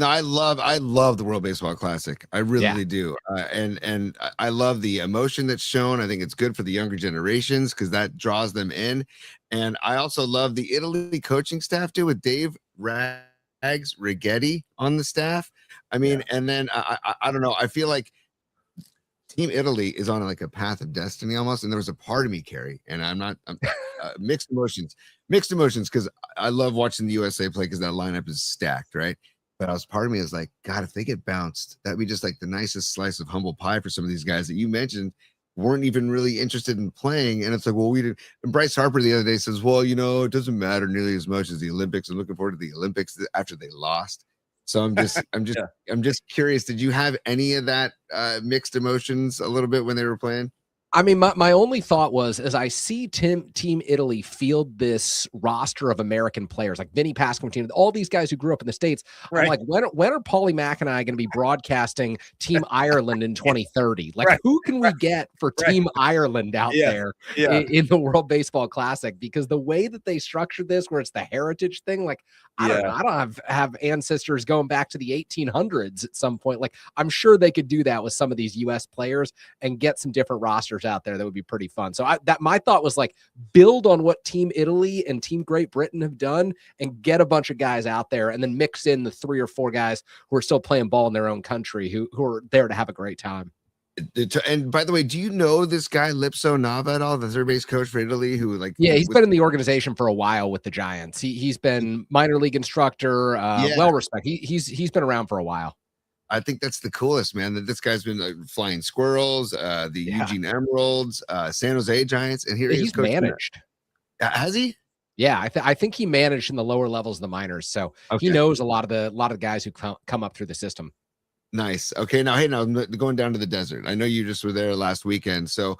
I love the World Baseball Classic. I really do. And I love the emotion that's shown. I think it's good for the younger generations, because that draws them in. And I also love the Italy coaching staff too, with Dave Rags Righetti on the staff. I mean, and then I don't know. I feel like Team Italy is on like a path of destiny almost. And there was a part of me, Kerry, and I'm mixed emotions. Mixed emotions because I love watching the USA play because that lineup is stacked, right? But I was part of me is like, God, if they get bounced, that'd be just like the nicest slice of humble pie for some of these guys that you mentioned weren't even really interested in playing. And it's like, well, we did. And Bryce Harper the other day says, well, it doesn't matter nearly as much as the Olympics. I'm looking forward to the Olympics after they lost. So I'm just curious. Did you have any of that mixed emotions a little bit when they were playing? I mean, my only thought was, as I see Team Italy field this roster of American players, like Vinny Pasquantino, all these guys who grew up in the States, right. I'm like, when are Paulie Mack and I going to be broadcasting Team Ireland in 2030? Like, who can we get for Team Ireland out there in the World Baseball Classic? Because the way that they structured this, where it's the heritage thing, like, I don't know. I don't have ancestors going back to the 1800s at some point. Like, I'm sure they could do that with some of these U.S. players and get some different rosters out there that would be pretty fun. So my thought was like, build on what Team Italy and Team Great Britain have done and get a bunch of guys out there and then mix in the 3 or 4 guys who are still playing ball in their own country who are there to have a great time. And by the way, do you know this guy Lipso Nava at all, the third base coach for Italy, who he's been in the organization for a while with the Giants. He's been minor league instructor, well respected. He's been around for a while. I think that's the coolest, man, that this guy's been flying squirrels, the Eugene Emeralds, San Jose Giants, and here he's managed. Has he? Yeah, I think he managed in the lower levels of the minors, so he knows a lot of the guys who come up through the system. Nice. Okay, now I'm going down to the desert. I know you just were there last weekend, so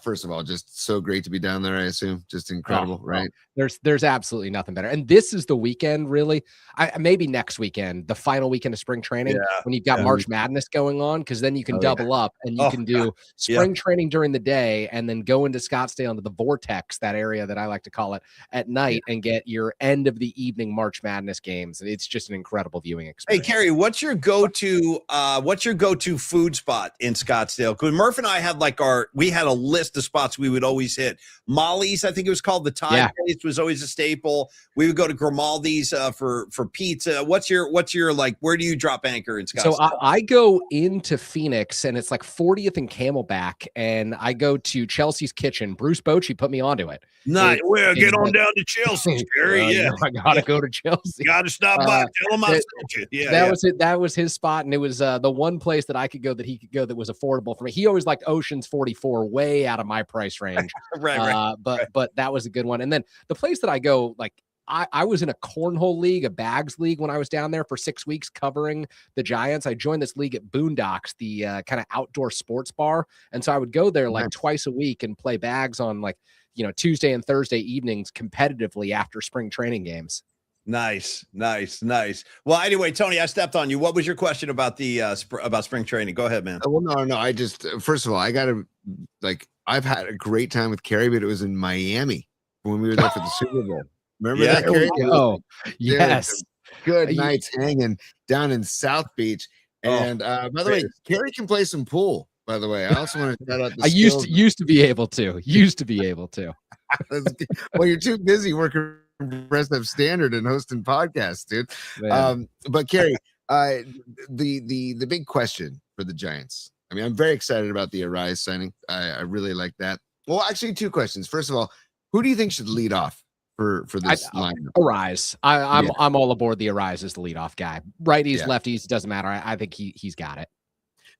first of all, just so great to be down there. I assume just incredible, right? There's absolutely nothing better. And this is the weekend, really. Maybe next weekend, the final weekend of spring training, when you've got March Madness going on, because then you can double up and you can do spring training during the day and then go into Scottsdale into the Vortex, that area that I like to call it, at night and get your end of the evening March Madness games. It's just an incredible viewing experience. Hey, Kerry, what's your go-to food spot in Scottsdale? Because Murph and I had we had a list of spots we would always hit. Molly's, I think it was called, the Thai place was always a staple. We would go to Grimaldi's for pizza. What's your where do you drop anchor in Scottsdale? So I go into Phoenix and it's like 40th and Camelback, and I go to Chelsea's Kitchen. Bruce Bochy put me onto it. Nice. Well, get on down to Chelsea, Kerry. I gotta go to Chelsea. Gotta stop by. Tell him I sent you. That was it. That was his spot, and it was the one place that I could go that he could go that was affordable for me. He always liked Ocean's 44, way out of my price range. But that was a good one. And then the place that I go, like, I was in a cornhole league, a bags league, when I was down there for 6 weeks covering the Giants. I joined this league at Boondocks, the kind of outdoor sports bar. And so I would go there like twice a week and play bags on Tuesday and Thursday evenings competitively after spring training games. Nice. Well, anyway, Tony, I stepped on you. What was your question about the about spring training? Go ahead, man. Well, no. I just, first of all, I gotta, I've had a great time with Kerry, but it was in Miami when we were there for the Super Bowl. Remember that, Kerry? Oh, yes. Good nights hanging down in South Beach. And by the way, Kerry can play some pool. By the way, I also want to shout out. I used to be able to. Well, you're too busy working Progressive Standard and hosting podcasts, dude. But Kerry, the big question for the Giants. I mean, I'm very excited about the Arise signing. I really like that. Well, actually, 2 questions. First of all, who do you think should lead off for this lineup? Arise. I'm all aboard the Arise as the leadoff guy. Righties, lefties, doesn't matter. I think he's got it.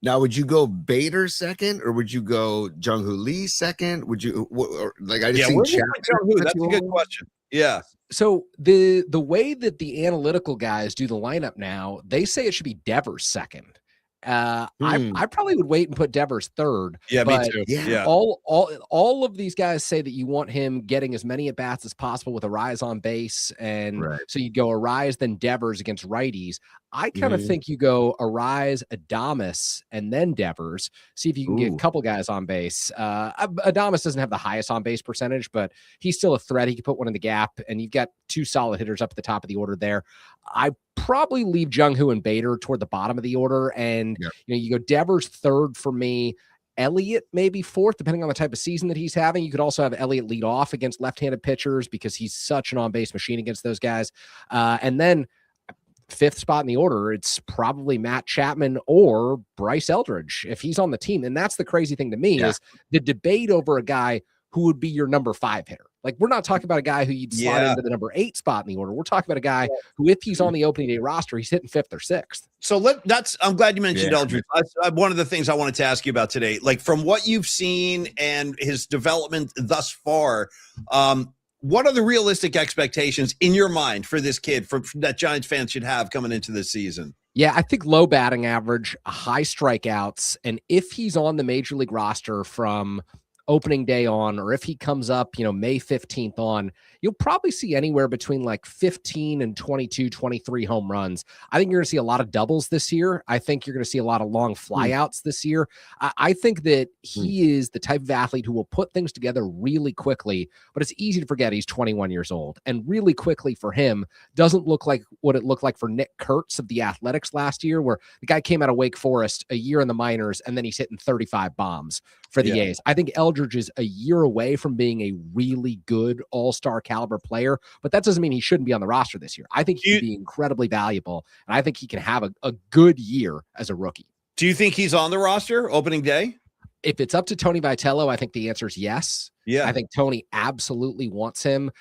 Now, would you go Bader second, or would you go Jung-Hoo Lee second? Would you I just think Jung-Hoo? That's a good question. Yeah. So the way that the analytical guys do the lineup now, they say it should be Devers second. I probably would wait and put Devers third. Yeah, me too. Yeah. All of these guys say that you want him getting as many at bats as possible with Arise on base, and so you go Arise then Devers against righties. I kind of think you go Arise, Adames, and then Devers. See if you can get a couple guys on base. Adames doesn't have the highest on base percentage, but he's still a threat. He can put one in the gap, and you've got 2 solid hitters up at the top of the order there. I probably leave Jung-Hoo and Bader toward the bottom of the order, and you go Devers third for me. Elliott maybe fourth, depending on the type of season that he's having. You could also have Elliott lead off against left-handed pitchers because he's such an on-base machine against those guys. And then 5th spot in the order, it's probably Matt Chapman or Bryce Eldridge if he's on the team. And that's the crazy thing to me is the debate over a guy who would be your number 5 hitter. Like, we're not talking about a guy who you'd slot into the number 8 spot in the order. We're talking about a guy who, if he's on the opening day roster, he's hitting 5th or 6th. So I'm glad you mentioned Eldridge. One of the things I wanted to ask you about today, like from what you've seen and his development thus far, what are the realistic expectations in your mind for this kid that Giants fans should have coming into this season? Yeah, I think low batting average, high strikeouts, and if he's on the major league roster from opening day on, or if he comes up, May 15th on, you'll probably see anywhere between like 15 and 22, 23 home runs. I think you're going to see a lot of doubles this year. I think you're going to see a lot of long flyouts this year. I think that he is the type of athlete who will put things together really quickly, but it's easy to forget he's 21 years old. And really quickly for him doesn't look like what it looked like for Nick Kurtz of the Athletics last year, where the guy came out of Wake Forest a year in the minors, and then he's hitting 35 bombs for the A's. I think Eldridge is a year away from being a really good all-star caliber player, but that doesn't mean he shouldn't be on the roster this year. I think he can be incredibly valuable, and I think he can have a good year as a rookie. Do you think he's on the roster opening day? If it's up to Tony Vitello, I think the answer is yes. Yeah, I think Tony absolutely wants him.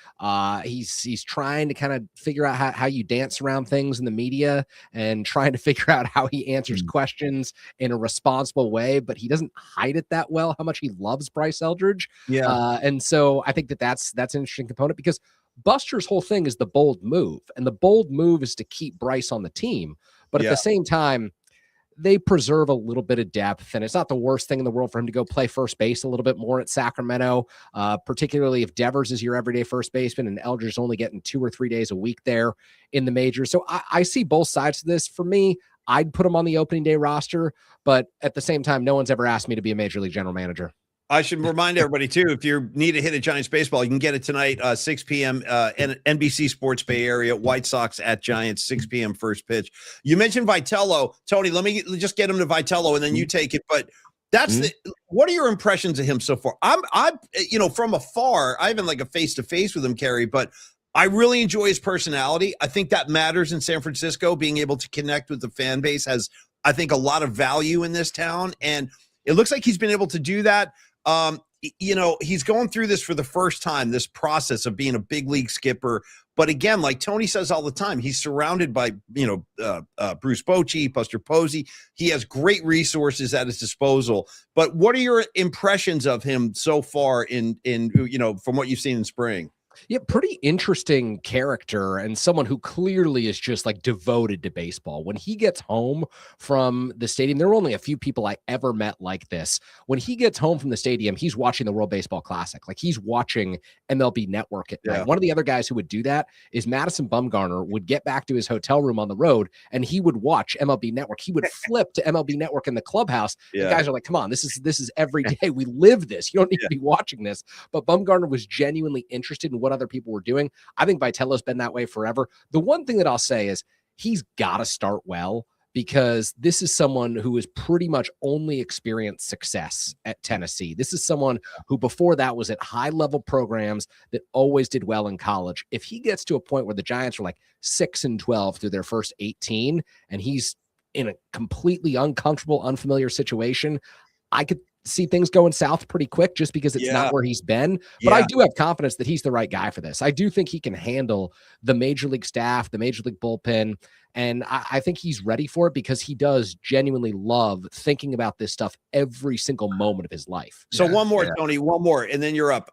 He's trying to kind of figure out how you dance around things in the media and trying to figure out how he answers questions in a responsible way, but he doesn't hide it that well, how much he loves Bryce Eldridge. Yeah. And so I think that's an interesting component, because Buster's whole thing is the bold move, and the bold move is to keep Bryce on the team. But at the same time, they preserve a little bit of depth, and it's not the worst thing in the world for him to go play first base a little bit more at Sacramento, particularly if Devers is your everyday first baseman and Eldridge is only getting 2 or 3 days a week there in the majors. So I see both sides to this. For me, I'd put him on the opening day roster, but at the same time, no one's ever asked me to be a major league general manager. I should remind everybody, too, if you need a hit at Giants baseball, you can get it tonight, 6 p.m. NBC Sports Bay Area, White Sox at Giants, 6 p.m. first pitch. You mentioned Vitello. Tony, let me just get him to Vitello, and then you take it. But that's what are your impressions of him so far? I'm from afar, I haven't like a face-to-face with him, Kerry, but I really enjoy his personality. I think that matters in San Francisco. Being able to connect with the fan base has, I think, a lot of value in this town, and it looks like he's been able to do that. He's going through this for the first time, this process of being a big league skipper. But again, like Tony says all the time, he's surrounded by, Bruce Bochy, Buster Posey. He has great resources at his disposal. But what are your impressions of him so far in from what you've seen in spring? Yeah, pretty interesting character, and someone who clearly is just like devoted to baseball. When he gets home from the stadium, there are only a few people I ever met like this. When he gets home from the stadium, he's watching the World Baseball Classic. Like, he's watching MLB Network at night. One of the other guys who would do that is Madison Bumgarner would get back to his hotel room on the road, and he would watch MLB Network. He would flip to MLB Network in the clubhouse. The guys are like, come on, this is every day. We live this. You don't need to be watching this. But Bumgarner was genuinely interested in what other people were doing. I think Vitello's been that way forever. The one thing that I'll say is he's got to start well, because this is someone who has pretty much only experienced success at Tennessee. This is someone who before that was at high-level programs that always did well in college. If he gets to a point where the Giants are like 6-12 through their first 18, and he's in a completely uncomfortable, unfamiliar situation, I could see things going south pretty quick, just because it's not where he's been. But I do have confidence that he's the right guy for this. I do think he can handle the major league staff, the major league bullpen, and I think he's ready for it, because he does genuinely love thinking about this stuff every single moment of his life. So one more, Tony, one more, and then you're up.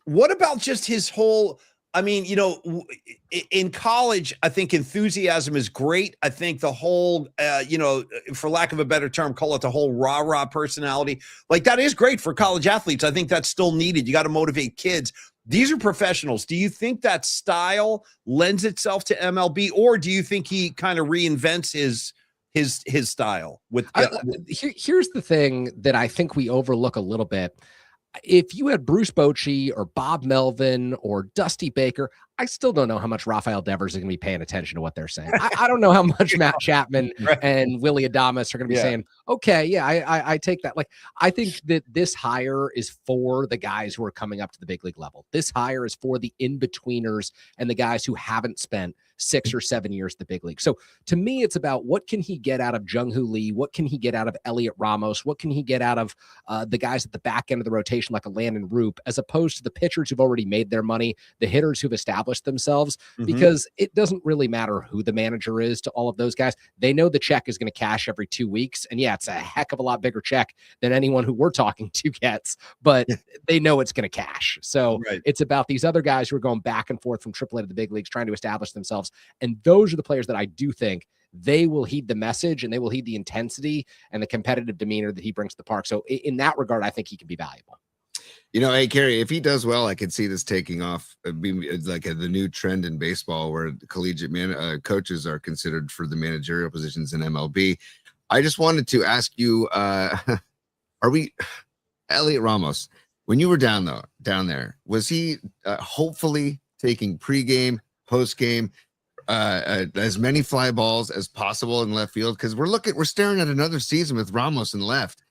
What about just his whole, in college, I think enthusiasm is great. I think the whole, for lack of a better term, call it the whole rah-rah personality. Like, that is great for college athletes. I think that's still needed. You got to motivate kids. These are professionals. Do you think that style lends itself to MLB, or do you think he kind of reinvents his style? Here's the thing that I think we overlook a little bit. If you had Bruce Bochy or Bob Melvin or Dusty Baker, I still don't know how much Rafael Devers is going to be paying attention to what they're saying. I don't know how much Matt Chapman and Willie Adames are going to be saying, okay, yeah, I take that. Like, I think that this hire is for the guys who are coming up to the big league level. This hire is for the in-betweeners and the guys who haven't spent 6 or 7 years at the big league. So to me, it's about what can he get out of Jung-Hoo Lee? What can he get out of Elliot Ramos? What can he get out of the guys at the back end of the rotation, like a Landon Roop, as opposed to the pitchers who've already made their money, the hitters who've established themselves, because it doesn't really matter who the manager is to all of those guys. They know the check is going to cash every 2 weeks. And yeah, it's a heck of a lot bigger check than anyone who we're talking to gets, but they know it's going to cash. So it's about these other guys who are going back and forth from AAA to the big leagues, trying to establish themselves. And those are the players that I do think they will heed the message and they will heed the intensity and the competitive demeanor that he brings to the park. So in that regard, I think he can be valuable. Hey, Kerry, if he does well, I could see this taking off, being like the new trend in baseball where collegiate coaches are considered for the managerial positions in MLB. I just wanted to ask you, Elliot Ramos, when you were down there, was he hopefully taking pregame, postgame, as many fly balls as possible in left field? Because we're staring at another season with Ramos in left.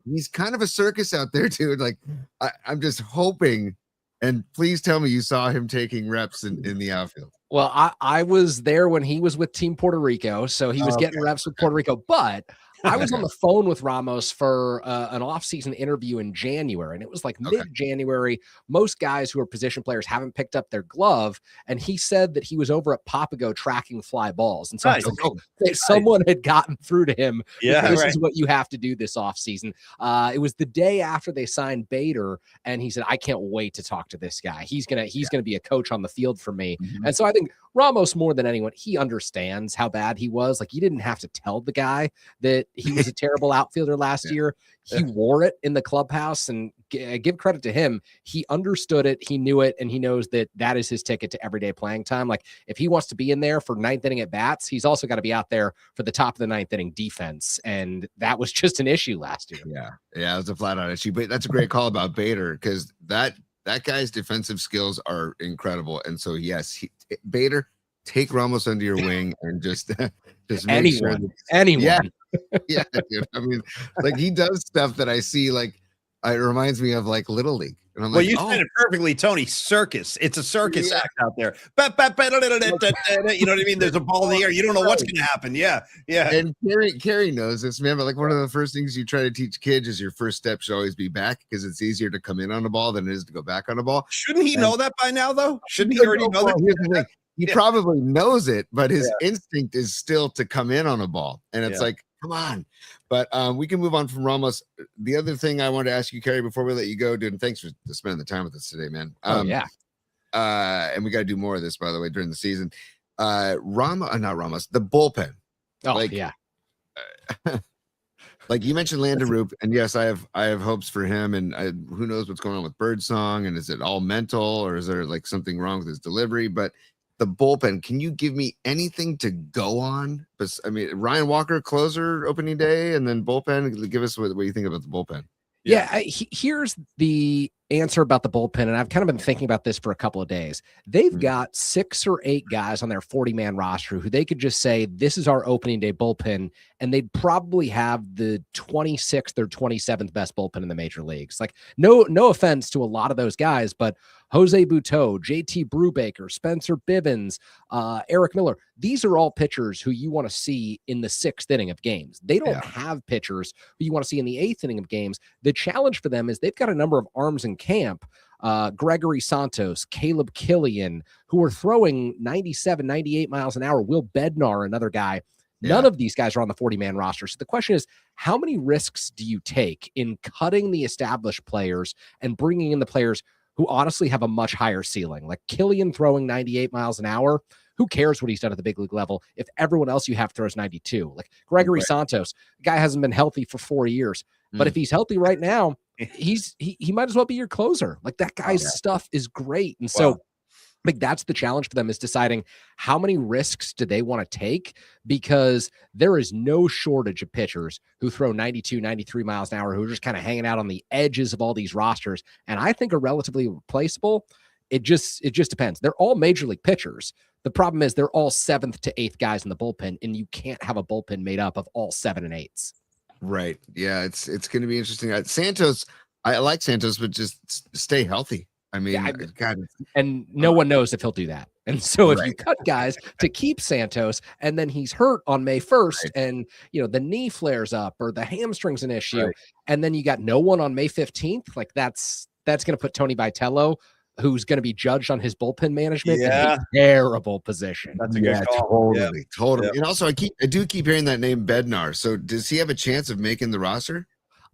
He's kind of a circus out there, dude. Like, I'm just hoping, and please tell me you saw him taking reps in the outfield. Well, I was there when he was with Team Puerto Rico, so he was getting reps with Puerto Rico, but I was on the phone with Ramos for an off-season interview in January, and it was like mid-January. Most guys who are position players haven't picked up their glove, and he said that he was over at Papago tracking fly balls. And so someone had gotten through to him. This is what you have to do this offseason. It was the day after they signed Bader, and he said, I can't wait to talk to this guy. He's gonna be a coach on the field for me. And so I think Ramos, more than anyone, he understands how bad he was. Like, you didn't have to tell the guy that he was a terrible outfielder last year. He wore it in the clubhouse, and give credit to him. He understood it. He knew it. And he knows that that is his ticket to everyday playing time. Like, if he wants to be in there for ninth inning at bats, he's also got to be out there for the top of the ninth inning defense. And that was just an issue last year. Yeah. It was a flat out issue, but that's a great call about Bader, because that guy's defensive skills are incredible. And so, yes, Bader, take Ramos under your wing and just anyone. Yeah, dude. I mean, like, he does stuff that I see, like, it reminds me of like Little League. And I'm like, you said it perfectly, Tony. Circus. It's a circus act out there. You know what I mean? There's a ball in the air. You don't know what's going to happen. Yeah. And Kerry knows this, man. But like, one of the first things you try to teach kids is your first step should always be back, because it's easier to come in on the ball than it is to go back on the ball. Shouldn't he know that by now, though? Shouldn't he already know that? Here's the thing. He probably knows it, but his instinct is still to come in on a ball. And it's like, come on. But we can move on from Ramos. The other thing I wanted to ask you, Kerry, before we let you go, dude, and thanks for spending the time with us today, man. And we got to do more of this, by the way, during the season. Not Ramos, the bullpen. Like you mentioned Landon Roop, and yes, I have hopes for him, and who knows what's going on with Birdsong, and is it all mental, or is there like something wrong with his delivery? But the bullpen, can you give me anything to go on? But I mean, Ryan Walker, closer opening day, and then bullpen. Give us what you think about the bullpen. Here's the answer about the bullpen, and I've kind of been thinking about this for a couple of days. They've got 6 or 8 guys on their 40-man roster who they could just say, this is our opening day bullpen, and they'd probably have the 26th or 27th best bullpen in the major leagues. Like, no offense to a lot of those guys, but Jose Butto, JT Brubaker, Spencer Bivens, Eric Miller, these are all pitchers who you want to see in the 6th inning of games. They don't have pitchers who you want to see in the 8th inning of games. The challenge for them is they've got a number of arms in camp, Gregory Santos, Caleb Killian, who are throwing 97, 98 miles an hour. Will Bednar, another guy. None of these guys are on the 40-man roster. So the question is, how many risks do you take in cutting the established players and bringing in the players who honestly have a much higher ceiling? Like Killian throwing 98 miles an hour. Who cares what he's done at the big league level if everyone else you have throws 92? Like Gregory Santos, the guy hasn't been healthy for 4 years. But if he's healthy right now, he might as well be your closer. Like, that guy's stuff is great. And so like, that's the challenge for them, is deciding how many risks do they want to take, because there is no shortage of pitchers who throw 92, 93 miles an hour, who are just kind of hanging out on the edges of all these rosters, and I think are relatively replaceable. it just depends. They're all major league pitchers. The problem is they're all 7th to 8th guys in the bullpen, and you can't have a bullpen made up of all 7 and 8s. Right. Yeah, it's going to be interesting. Santos, I like Santos, but just stay healthy. I mean, God, and no one knows if he'll do that. And so if you cut guys to keep Santos and then he's hurt on May 1st and, the knee flares up or the hamstring's an issue, and then you got no one on May 15th, like that's going to put Tony Vitello, who's going to be judged on his bullpen management, in a terrible position. That's a good call. Totally. And also, I do keep hearing that name Bednar. So does he have a chance of making the roster?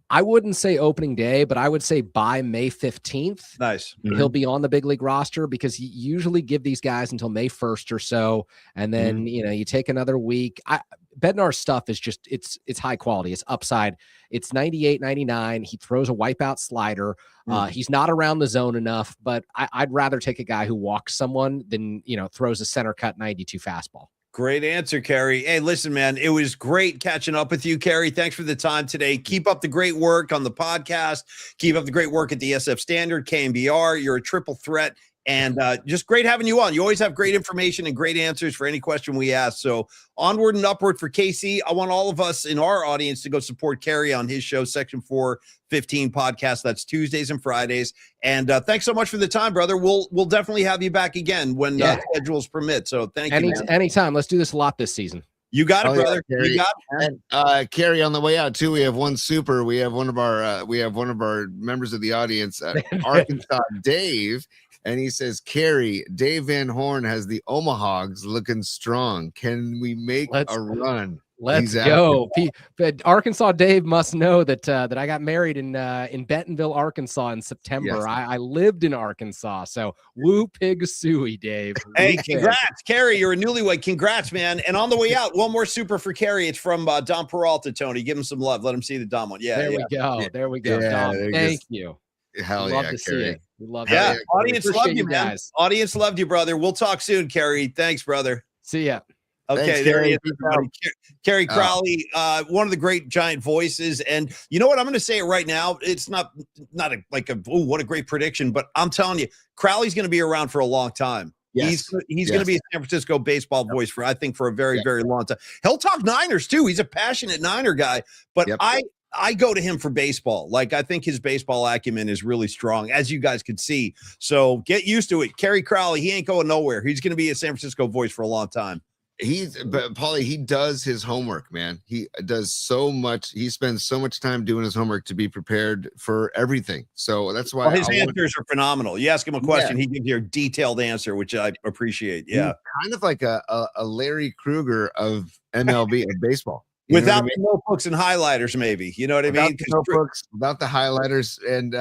I wouldn't say opening day, but I would say by May 15th. Nice. He'll be on the big league roster because you usually give these guys until May 1st or so. And then, you take another week. Bednar's stuff is just, it's high quality. It's upside. It's 98, 99. He throws a wipeout slider. He's not around the zone enough, but I'd rather take a guy who walks someone than, throws a center cut 92 fastball. Great answer, Kerry. Hey, listen, man, it was great catching up with you, Kerry. Thanks for the time today. Keep up the great work on the podcast. Keep up the great work at the SF Standard, KMBR. You're a triple threat, and just great having you on. You always have great information and great answers for any question we ask. So onward and upward for KC. I want all of us in our audience to go support Kerry on his show, Section 415 podcast. That's Tuesdays and Fridays. And thanks so much for the time, brother. We'll definitely have you back again when schedules permit. So thank you, man. Anytime. Let's do this a lot this season. You got it, brother. You got it. And Kerry, on the way out too, we have one super. We have one of our members of the audience, Arkansas Dave. And he says, Kerry, Dave Van Horn has the Omahogs looking strong. Can we make a run? Let's go. But Arkansas Dave must know that I got married in Bentonville, Arkansas in September. Yes. I lived in Arkansas. So woo pig suey, Dave. Hey, congrats, Kerry. You're a newlywed. Congrats, man. And on the way out, one more super for Kerry. It's from Dom Peralta, Tony. Give him some love. Let him see the Dom one. Yeah. There we go. Yeah, Dom, thank you. Hell love yeah, to Kerry. see it. We love that. Yeah, audience loved you, man. Guys. Audience loved you, brother. We'll talk soon, Kerry. Thanks, brother. See ya. Okay, thanks, there he is. Kerry Crowley, one of the great Giant voices. And you know what? I'm going to say it right now. It's not what a great prediction, but I'm telling you, Crowley's going to be around for a long time. Yes. He's going to be a San Francisco baseball voice for a very, very long time. He'll talk Niners too. He's a passionate Niner guy, but I go to him for baseball. Like, I think his baseball acumen is really strong, as you guys could see. So get used to it. Kerry Crowley, he ain't going nowhere. He's going to be a San Francisco voice for a long time. But Paulie, he does his homework, man. He does so much. He spends so much time doing his homework to be prepared for everything. So that's why his answers are phenomenal. You ask him a question, he gives you a detailed answer, which I appreciate. Yeah. He's kind of like a Larry Krueger of MLB and baseball. Without the notebooks and highlighters, maybe. You know what I mean? Notebooks, without the highlighters, and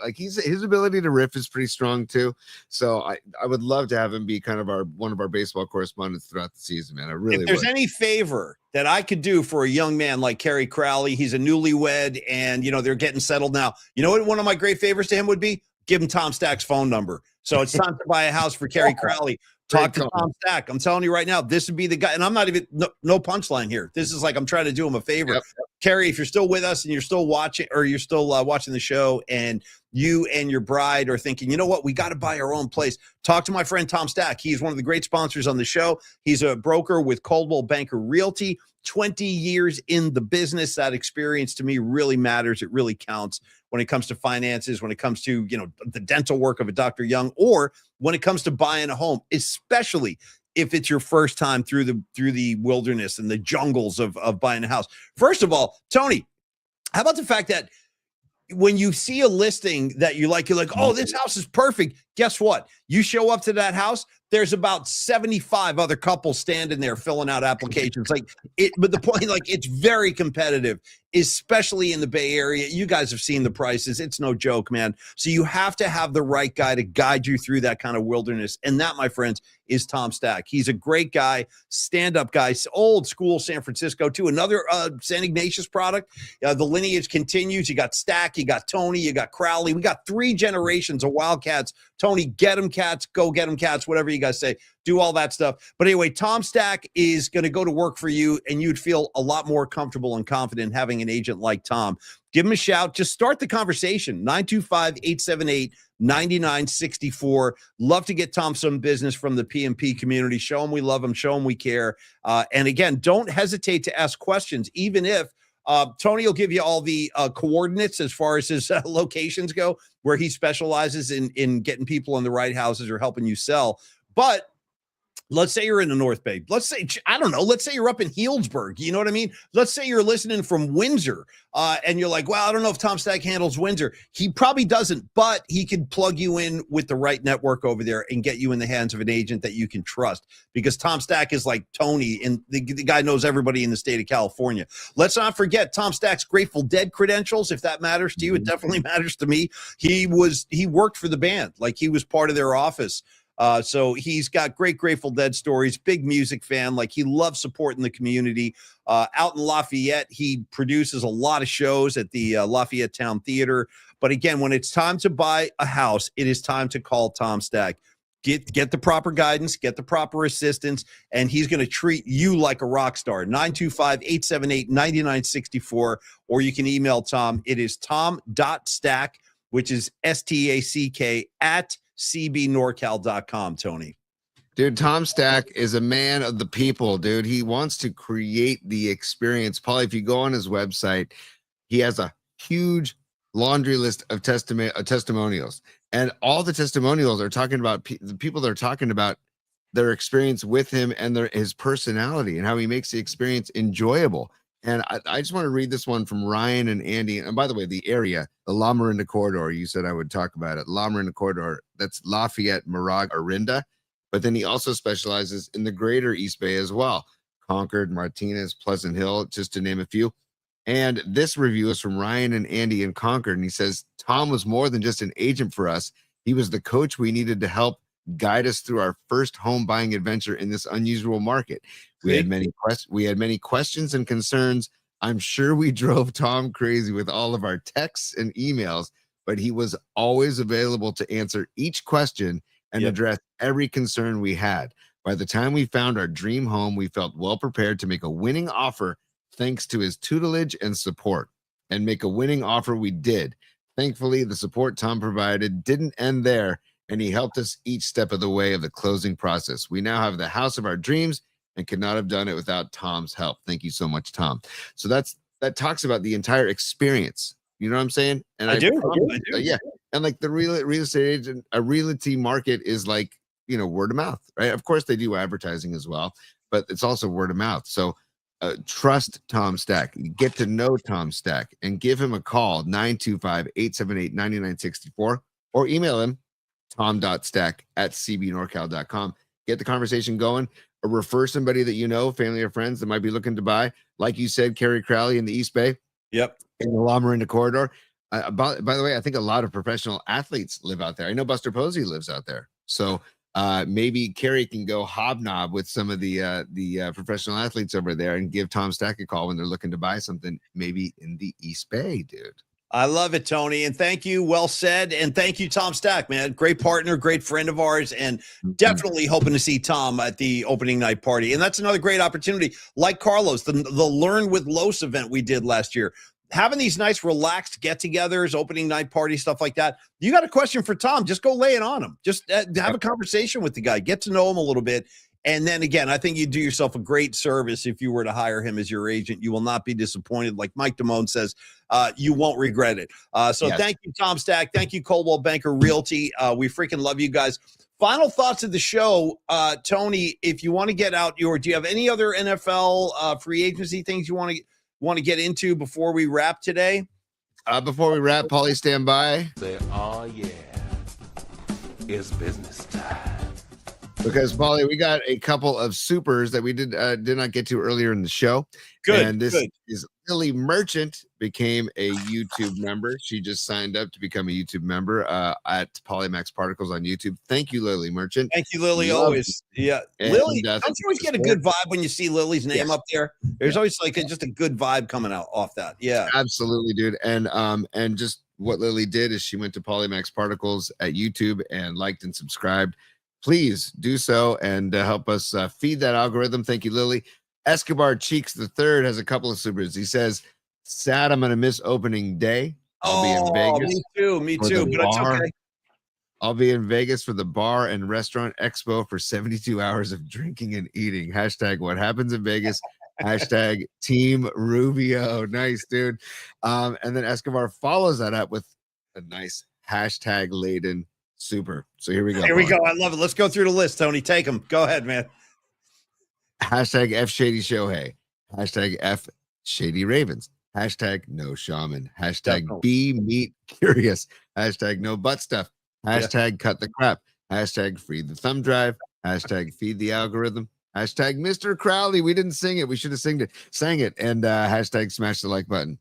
like his ability to riff is pretty strong too. So I would love to have him be kind of one of our baseball correspondents throughout the season, man. I really If there's any favor that I could do for a young man like Kerry Crowley, he's a newlywed, and they're getting settled now. You know what one of my great favors to him would be? Give him Tom Stack's phone number. So it's time to buy a house for Kerry Crowley. Talk to Tom Stack. I'm telling you right now, this would be the guy. And I'm not even no punchline here. This is like I'm trying to do him a favor. Yep. Kerry, if you're still with us and you're still watching, or you're still watching the show, and you and your bride are thinking, you know what, we got to buy our own place. Talk to my friend Tom Stack. He's one of the great sponsors on the show. He's a broker with Coldwell Banker Realty. 20 years in the business. That experience to me really matters. It really counts when it comes to finances, when it comes to, the dental work of a Dr. Young, or when it comes to buying a home, especially if it's your first time through the wilderness and the jungles of buying a house. First of all, Tony, how about the fact that when you see a listing that you're like, oh, this house is perfect. Guess what? You show up to that house, there's about 75 other couples standing there filling out applications. But the point, it's very competitive, especially in the Bay Area. You guys have seen the prices. It's no joke, man. So you have to have the right guy to guide you through that kind of wilderness. And that, my friends, is Tom Stack. He's a great guy, stand-up guy, old school San Francisco too. Another San Ignatius product. The lineage continues. You got Stack, you got Tony, you got Crowley. We got 3 generations of Wildcats. Tony, get them Cats, go get them Cats, whatever you guys say. Do all that stuff. But anyway, Tom Stack is going to go to work for you, and you'd feel a lot more comfortable and confident having an agent like Tom. Give him a shout. Just start the conversation. 925-878 9964. Love to get Tom some business from the PMP community. Show him we love him. Show him we care. And again, don't hesitate to ask questions, even if Tony will give you all the coordinates as far as his locations go, where he specializes in getting people in the right houses or helping you sell. But let's say you're in the North Bay. Let's say, I don't know, let's say you're up in Healdsburg. You know what I mean? Let's say you're listening from Windsor and you're like, well, I don't know if Tom Stack handles Windsor. He probably doesn't, but he could plug you in with the right network over there and get you in the hands of an agent that you can trust, because Tom Stack is like Tony, and the guy knows everybody in the state of California. Let's not forget Tom Stack's Grateful Dead credentials. If that matters to you, it definitely matters to me. He worked for the band. Like, he was part of their office. So he's got great Grateful Dead stories, big music fan. Like, he loves supporting the community. Out in Lafayette, he produces a lot of shows at the Lafayette Town Theater. But again, when it's time to buy a house, it is time to call Tom Stack. Get the proper guidance, get the proper assistance, and he's going to treat you like a rock star. 925-878-9964, or you can email Tom. It is tom.stack, which is STACK at cbnorcal.com. Tony, dude, Tom Stack is a man of the people, dude. He wants to create the experience. Paul, if you go on his website, he has a huge laundry list of testimonials, and all the testimonials are talking about the people that are talking about their experience with him and his personality and how he makes the experience enjoyable. And I just want to read this one from Ryan and Andy. And by the way, the area, the La Marinda corridor, you said I would talk about it. La Marinda corridor, that's Lafayette, Moraga, Orinda. But then he also specializes in the greater East Bay as well. Concord, Martinez, Pleasant Hill, just to name a few. And this review is from Ryan and Andy in Concord. And he says, Tom was more than just an agent for us. He was the coach we needed to help guide us through our first home buying adventure in this unusual market. We had many questions and concerns. I'm sure we drove Tom crazy with all of our texts and emails, but he was always available to answer each question and address every concern we had. By the time we found our dream home, we felt well prepared to make a winning offer thanks to his tutelage and support. And make a winning offer we did. Thankfully, the support Tom provided didn't end there, and he helped us each step of the way of the closing process. We now have the house of our dreams and could not have done it without Tom's help. Thank you so much, Tom. So that talks about the entire experience. You know what I'm saying? And I do. Yeah. And like the real estate agent, a realty market is like, word of mouth, right? Of course they do advertising as well, but it's also word of mouth. So trust Tom Stack, get to know Tom Stack, and give him a call, 925-878-9964, or email him, tom.stack@cbnorcal.com. Get the conversation going, or refer somebody that you know, family or friends that might be looking to buy. Like you said, Kerry Crowley in the East Bay. Yep. In the La Marinda corridor. By the way, I think a lot of professional athletes live out there. I know Buster Posey lives out there. So maybe Kerry can go hobnob with some of the professional athletes over there and give Tom Stack a call when they're looking to buy something, maybe in the East Bay, dude. I love it, Tony. And thank you. Well said. And thank you, Tom Stack, man. Great partner, great friend of ours, and definitely hoping to see Tom at the opening night party. And that's another great opportunity. Like Carlos, the Learn with Los event we did last year. Having these nice relaxed get-togethers, opening night party, stuff like that. You got a question for Tom, just go lay it on him. Just have a conversation with the guy. Get to know him a little bit. And then again, I think you do yourself a great service if you were to hire him as your agent. You will not be disappointed. Like Mike Damone says, you won't regret it. Thank you, Tom Stack. Thank you, Coldwell Banker Realty. We freaking love you guys. Final thoughts of the show, Tony, if you want to get out do you have any other NFL free agency things you want to get into before we wrap today? Before we wrap, Paulie, stand by. Say, oh yeah, it's business time. Because, Paulie, we got a couple of supers that we did not get to earlier in the show. Good. And this is Lily Merchant became a YouTube member. She just signed up to become a YouTube member at Polymax Particles on YouTube. Thank you, Lily Merchant. Thank you, Lily. Always. Yeah. And, Lily, don't you always get a good vibe when you see Lily's name up there? There's always like just a good vibe coming out off that. Yeah. Absolutely, dude. And just what Lily did is she went to Polymax Particles at YouTube and liked and subscribed. Please do so and help us feed that algorithm. Thank you, Lily. Escobar Cheeks III has a couple of supers. He says, sad I'm going to miss opening day. I'll be in Vegas. Me too. But it's okay. I'll be in Vegas for the bar and restaurant expo for 72 hours of drinking and eating. Hashtag what happens in Vegas. Hashtag Team Rubio. Nice, dude. And then Escobar follows that up with a nice hashtag laden super. So here we go. Here we go. I love it. Let's go through the list, Tony. Take them. Go ahead, man. Hashtag F Shady Shohei. Hashtag F Shady Ravens. Hashtag no shaman. Hashtag B meat curious. Hashtag no butt stuff. Hashtag cut the crap. Hashtag free the thumb drive. Hashtag feed the algorithm. Hashtag Mr. Crowley. We didn't sing it. We should have sang it. And hashtag smash the like button.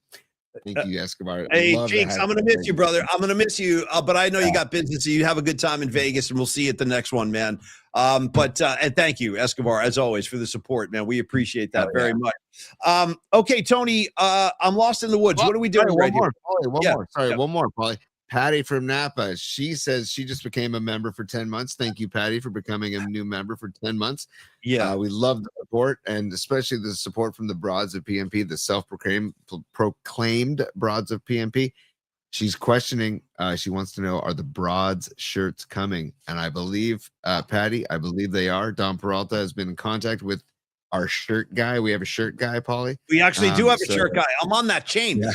Thank you, Escobar. Hey, Jinx, I'm going to miss you, brother. I'm going to miss you. But I know you got business. So you have a good time in Vegas, and we'll see you at the next one, man. And thank you, Escobar, as always, for the support, man. We appreciate that very much. Okay, Tony, I'm lost in the woods. What are we doing right here? One more, Paulie. Patty from Napa. She says she just became a member for 10 months. Thank you, Patty, for becoming a new member for 10 months. Yeah. We love the support, and especially the support from the broads of PMP, the self-proclaimed broads of PMP. She's questioning, she wants to know, are the broads shirts coming? And I believe, Patty, I believe they are. Don Peralta has been in contact with our shirt guy. We have a shirt guy, Paulie. We actually do have a shirt guy. I'm on that chain. Yeah.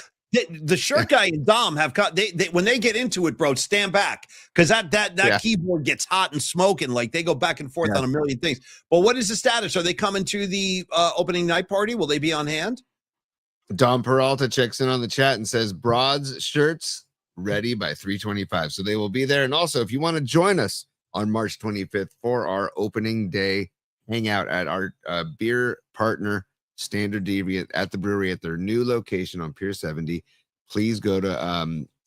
The shirt guy and Dom have got they when they get into it, bro, stand back, because that keyboard gets hot and smoking. Like they go back and forth on a million things. But what is the status? Are they coming to the opening night party? Will they be on hand? Dom Peralta checks in on the chat and says broads shirts ready by 3:25. So they will be there. And also, if you want to join us on March 25th for our opening day hangout at our beer partner Standard Deviant at the brewery at their new location on Pier 70, please go to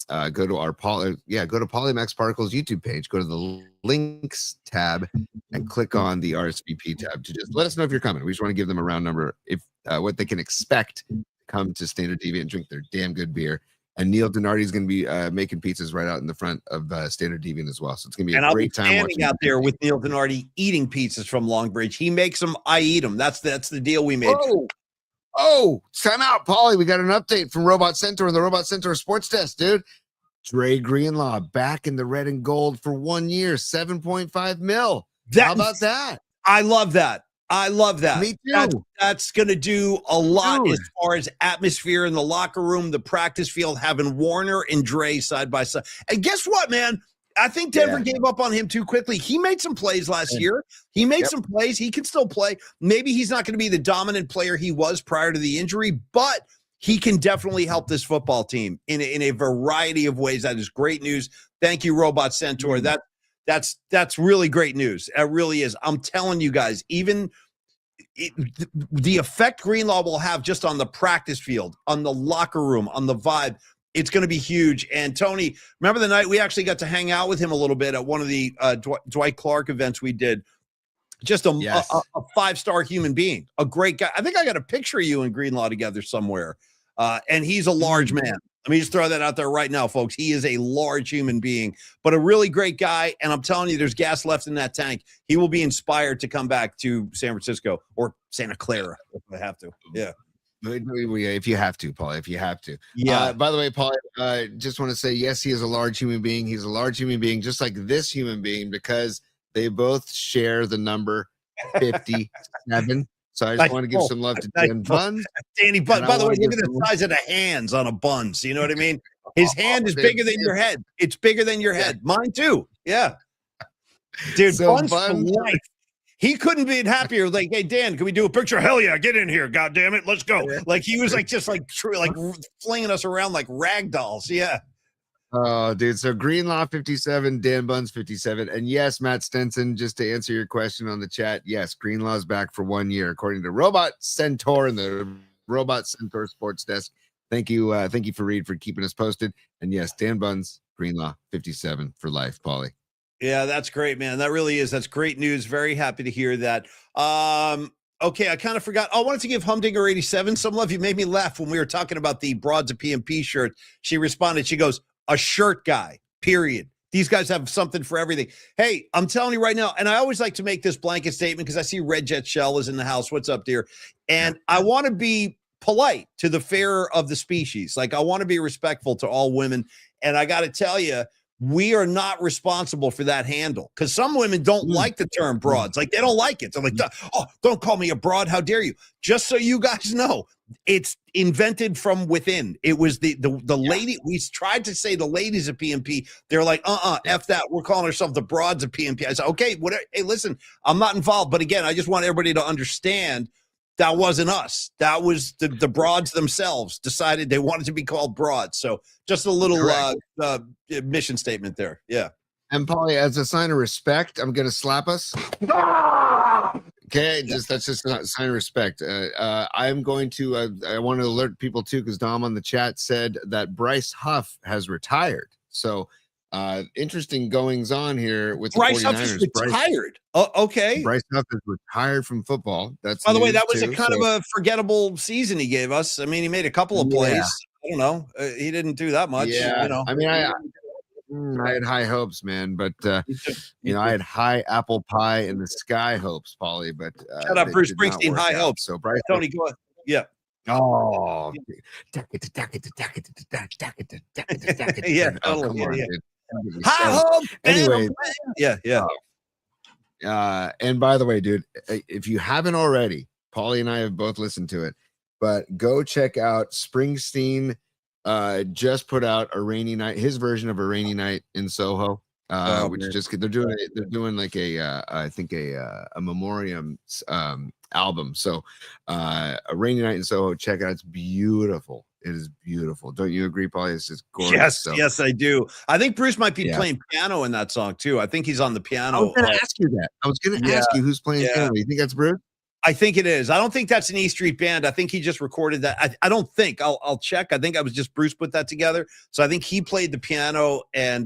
Polymax Particles YouTube page, go to the links tab and click on the RSVP tab to just let us know if you're coming. We just want to give them a round number if what they can expect to come to Standard Deviant and drink their damn good beer. And Neil Donardi is going to be making pizzas right out in the front of Standard Deviant as well. So it's going to be a great time. Standing out there with Neil Donardi eating pizzas from Longbridge. He makes them, I eat them. That's the deal we made. Time out, Paulie. We got an update from Robot Centaur and the Robot Centaur Sports Desk, dude. Dre Greenlaw back in the red and gold for 1 year, 7.5 mil. How about that? I love that. Me too. That's going to do a lot as far as atmosphere in the locker room, the practice field, having Warner and Dre side by side. And guess what, man? I think Denver gave up on him too quickly. He made some plays last year. He made some plays. He can still play. Maybe he's not going to be the dominant player he was prior to the injury, but he can definitely help this football team in a variety of ways. That is great news. Thank you, Robot Centaur. That's really great news. It really is. I'm telling you guys, even the effect Greenlaw will have just on the practice field, on the locker room, on the vibe, it's going to be huge. And Tony, remember the night we actually got to hang out with him a little bit at one of the Dwight Clark events we did? Just a five-star human being, a great guy. I think I got a picture of you and Greenlaw together somewhere. And he's a large man. Let me just throw that out there right now, folks. He is a large human being, but a really great guy. And I'm telling you, there's gas left in that tank. He will be inspired to come back to San Francisco or Santa Clara if I have to. Yeah. If you have to, Paul, if you have to. Yeah. By the way, Paul, I just want to say, yes, he is a large human being. He's a large human being, just like this human being, because they both share the number 57. So I just want to give some love to Dan Buns. Danny Buns. By the way, look at the size of the hands on a Buns. You know what I mean? His hand is bigger than your head. It's bigger than your head. Mine too. Yeah. Dude, so Buns for life. He couldn't be happier. Like, hey, Dan, can we do a picture? Hell yeah, get in here. God damn it. Let's go. Like he was like just like flinging us around like rag dolls. Yeah. Oh, dude. So Greenlaw 57, Dan Buns 57. And yes, Matt Stenson, just to answer your question on the chat, yes, Greenlaw's back for 1 year, according to Robot Centaur and the Robot Centaur Sports Desk. Thank you, Fareed, for keeping us posted. And yes, Dan Buns, Greenlaw 57 for life, Paulie. Yeah, that's great, man. That really is. That's great news. Very happy to hear that. Okay, I kind of forgot. I wanted to give Humdinger 87 some love. You made me laugh when we were talking about the Broads of PMP shirt. She responded. She goes, a shirt guy, period. These guys have something for everything. Hey, I'm telling you right now, and I always like to make this blanket statement because I see Red Jet Shell is in the house. What's up, dear? And I want to be polite to the fairer of the species. Like, I want to be respectful to all women. And I got to tell you, we are not responsible for that handle, because some women don't like the term broads. Like, they don't like it. They're like, oh, don't call me a broad. How dare you? Just so you guys know, it's invented from within. It was the lady. We tried to say the ladies of PMP. They're like, F that. We're calling ourselves the broads of PMP. I said, okay, whatever. Hey, listen, I'm not involved. But again, I just want everybody to understand that wasn't us. That was the broads themselves decided they wanted to be called broads. So just a little mission statement there. Yeah. And Paulie, as a sign of respect, I'm going to slap us. Okay, that's just a sign of respect. I'm going to. I want to alert people too, because Dom on the chat said that Bryce Huff has retired. So interesting goings on here with Bryce the 49ers. Huff is retired. Okay. Bryce Huff is retired from football. That's, by the way, that was a kind of a forgettable season he gave us. I mean, he made a couple of plays. I don't know. He didn't do that much. Yeah. You know. I mean, I had high hopes, man, but I had high apple pie in the sky hopes, Paulie. But shut up, Bruce Springsteen. High hopes. So Bryce, Tony, go ahead. Yeah. Oh, yeah. Totally. High hopes. Anyway, yeah. And by the way, dude, if you haven't already, Paulie and I have both listened to it, but go check out Springsteen. Just put out a rainy night, his version of a rainy night in Soho, which is just they're doing like I think a memoriam album. So a rainy night in Soho, check it out. It's beautiful. It is beautiful. Don't you agree, Paulie? It's just gorgeous. Yes, I do. I think Bruce might be playing piano in that song too. I think he's on the piano. I was going to ask you that. I was going to ask you who's playing piano. You think that's Bruce? I think it is. I don't think that's an E Street Band. I think he just recorded that. I don't think. I'll check. I think I was just Bruce put that together. So I think he played the piano, and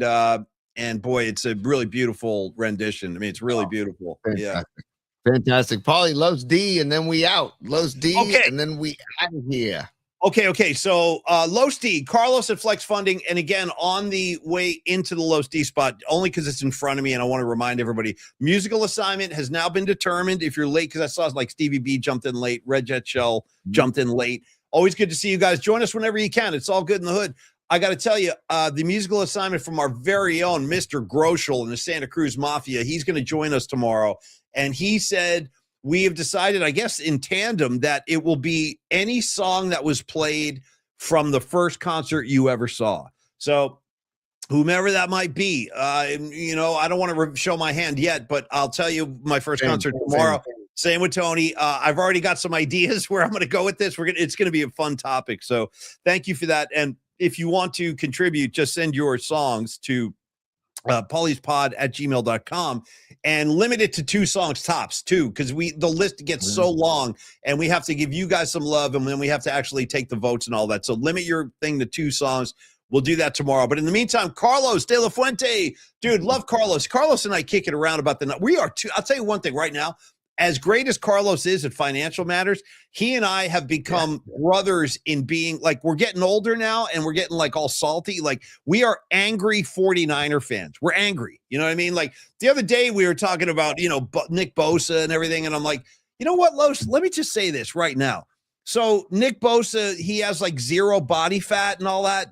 boy, it's a really beautiful rendition. I mean, it's really beautiful. Fantastic. Fantastic. Paulie, Los D, and then we out. Los D, and then we out of here. Okay. So Los D, Carlos at Flex Funding, and again on the way into the Los D spot, only because it's in front of me, and I want to remind everybody, musical assignment has now been determined. If you're late, because I saw like Stevie B jumped in late, Red Jet Shell jumped in late. Always good to see you guys. Join us whenever you can. It's all good in the hood. I got to tell you, the musical assignment from our very own Mr. Groschel and the Santa Cruz Mafia, he's going to join us tomorrow, and he said, we have decided, I guess, in tandem that it will be any song that was played from the first concert you ever saw. So whomever that might be, I don't want to show my hand yet, but I'll tell you my first concert tomorrow. Same with Tony. I've already got some ideas where I'm going to go with this. It's going to be a fun topic. So thank you for that. And if you want to contribute, just send your songs to pauliespod@gmail.com and limit it to 2 songs tops too, because the list gets so long and we have to give you guys some love, and then we have to actually take the votes and all that. So limit your thing to 2 songs. We'll do that tomorrow. But in the meantime, Carlos De La Fuente, dude, love Carlos. Carlos and I kick it around about I'll tell you one thing right now. As great as Carlos is at financial matters, he and I have become brothers in being like, we're getting older now and we're getting like all salty. Like, we are angry 49er fans. We're angry. You know what I mean? Like the other day we were talking about, Nick Bosa and everything. And I'm like, you know what, Los, let me just say this right now. So Nick Bosa, he has like 0 body fat and all that.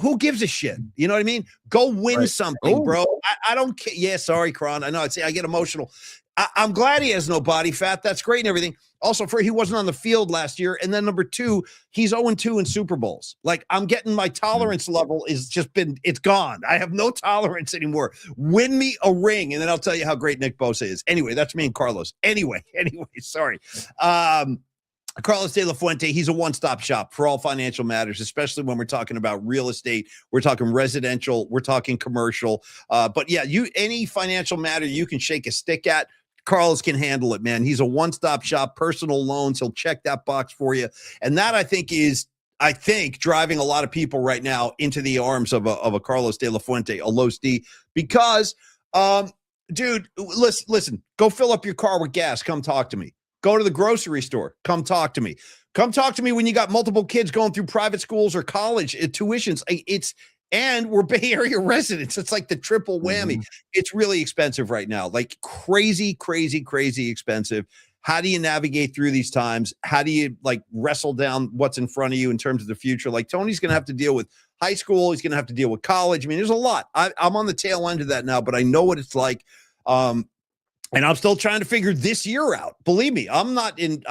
Who gives a shit? You know what I mean? Go win something, bro. I don't care. Yeah, sorry, Kron. I know. I get emotional. I'm glad he has no body fat. That's great and everything. Also, he wasn't on the field last year. And then number 2, he's 0-2 in Super Bowls. Like, I'm getting my tolerance level it's gone. I have no tolerance anymore. Win me a ring, and then I'll tell you how great Nick Bosa is. Anyway, that's me and Carlos. Anyway, sorry. Carlos De La Fuente, he's a one-stop shop for all financial matters, especially when we're talking about real estate. We're talking residential. We're talking commercial. But yeah, any financial matter you can shake a stick at, Carlos can handle it, man. He's a one-stop shop, personal loans. He'll check that box for you. And that, I think, is driving a lot of people right now into the arms of a Carlos De La Fuente, a Los D, because, dude, listen, go fill up your car with gas. Come talk to me. Go to the grocery store. Come talk to me. Come talk to me when you got multiple kids going through private schools or college tuitions. And we're Bay Area residents. It's like the triple whammy. It's really expensive right now, like crazy, crazy, crazy expensive. How do you navigate through these times? How do you wrestle down what's in front of you in terms of the future? Like Tony's going to have to deal with high school. He's going to have to deal with college. I mean, there's a lot. I'm on the tail end of that now, but I know what it's like. And I'm still trying to figure this year out. Believe me, I'm not in,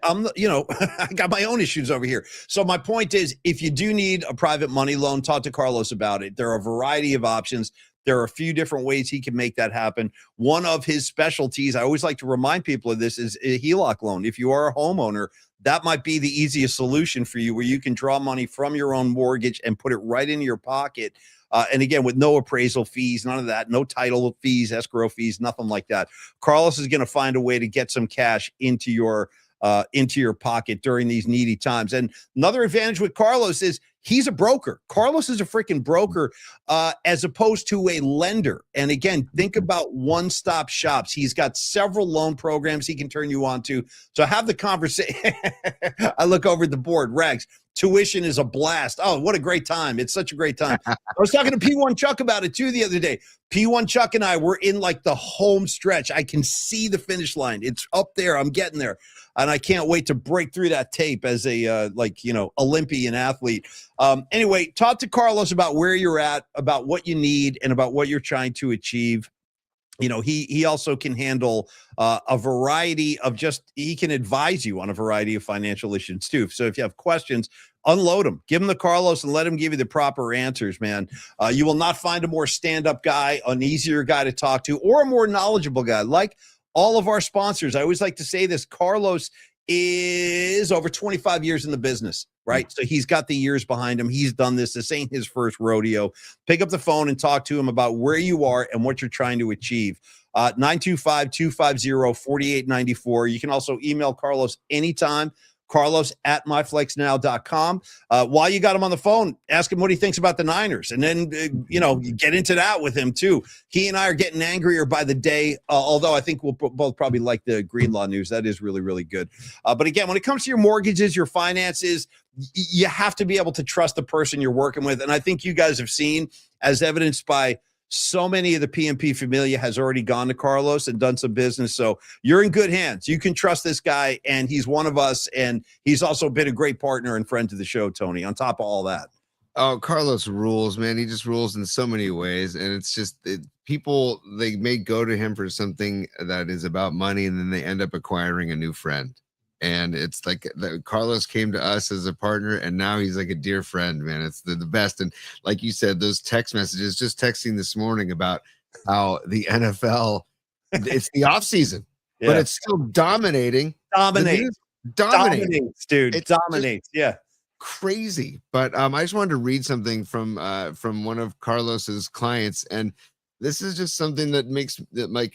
I'm, you know, I got my own issues over here. So my point is, if you do need a private money loan, talk to Carlos about it. There are a variety of options. There are a few different ways he can make that happen. One of his specialties, I always like to remind people of this, is a HELOC loan. If you are a homeowner, that might be the easiest solution for you, where you can draw money from your own mortgage and put it right into your pocket. And again, with no appraisal fees, none of that, no title fees, escrow fees, nothing like that. Carlos is going to find a way to get some cash into your pocket during these needy times. And another advantage with Carlos is he's a broker. Carlos is a freaking broker, as opposed to a lender. And again, think about one-stop shops. He's got several loan programs he can turn you on to. So have the conversation. I look over at the board, Rags. Tuition is a blast. Oh, what a great time. It's such a great time. I was talking to P1 Chuck about it too the other day. P1 Chuck and I were in like the home stretch. I can see the finish line. It's up there. I'm getting there. And I can't wait to break through that tape as a, Olympian athlete. Anyway, talk to Carlos about where you're at, about what you need, and about what you're trying to achieve. You know, he also can handle a variety of he can advise you on a variety of financial issues too. So if you have questions, unload them, give them to Carlos and let him give you the proper answers, man. You will not find a more stand-up guy, an easier guy to talk to, or a more knowledgeable guy. Like all of our sponsors, I always like to say this, Carlos is over 25 years in the business, right? So he's got the years behind him. He's done this. This ain't his first rodeo. Pick up the phone and talk to him about where you are and what you're trying to achieve. 925-250-4894. You can also email Carlos anytime, carlos@myflexnow.com. While you got him on the phone, ask him what he thinks about the Niners. And then, get into that with him too. He and I are getting angrier by the day, although I think we'll both probably like the Greenlaw news. That is really, really good. But again, when it comes to your mortgages, your finances, you have to be able to trust the person you're working with. And I think you guys have seen, as evidenced by so many of the PMP familia has already gone to Carlos and done some business. So you're in good hands. You can trust this guy, and he's one of us. And he's also been a great partner and friend to the show, Tony, on top of all that. Oh, Carlos rules, man. He just rules in so many ways. And it's just people, they may go to him for something that is about money, and then they end up acquiring a new friend. And it's like Carlos came to us as a partner, and now he's like a dear friend, man. It's the best. And like you said, those text messages, just texting this morning about how the NFL, it's the off season, but it's still dominating. Dominates, dude. It dominates. Yeah. Crazy. But I just wanted to read something from one of Carlos's clients, and this is just something that makes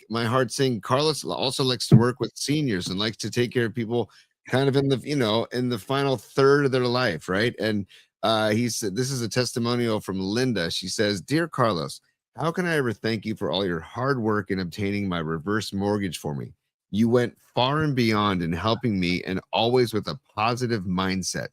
my heart sing. Carlos also likes to work with seniors and likes to take care of people kind of in the final third of their life, right? And he said, this is a testimonial from Linda. She says, "Dear Carlos, how can I ever thank you for all your hard work in obtaining my reverse mortgage for me? You went far and beyond in helping me, and always with a positive mindset.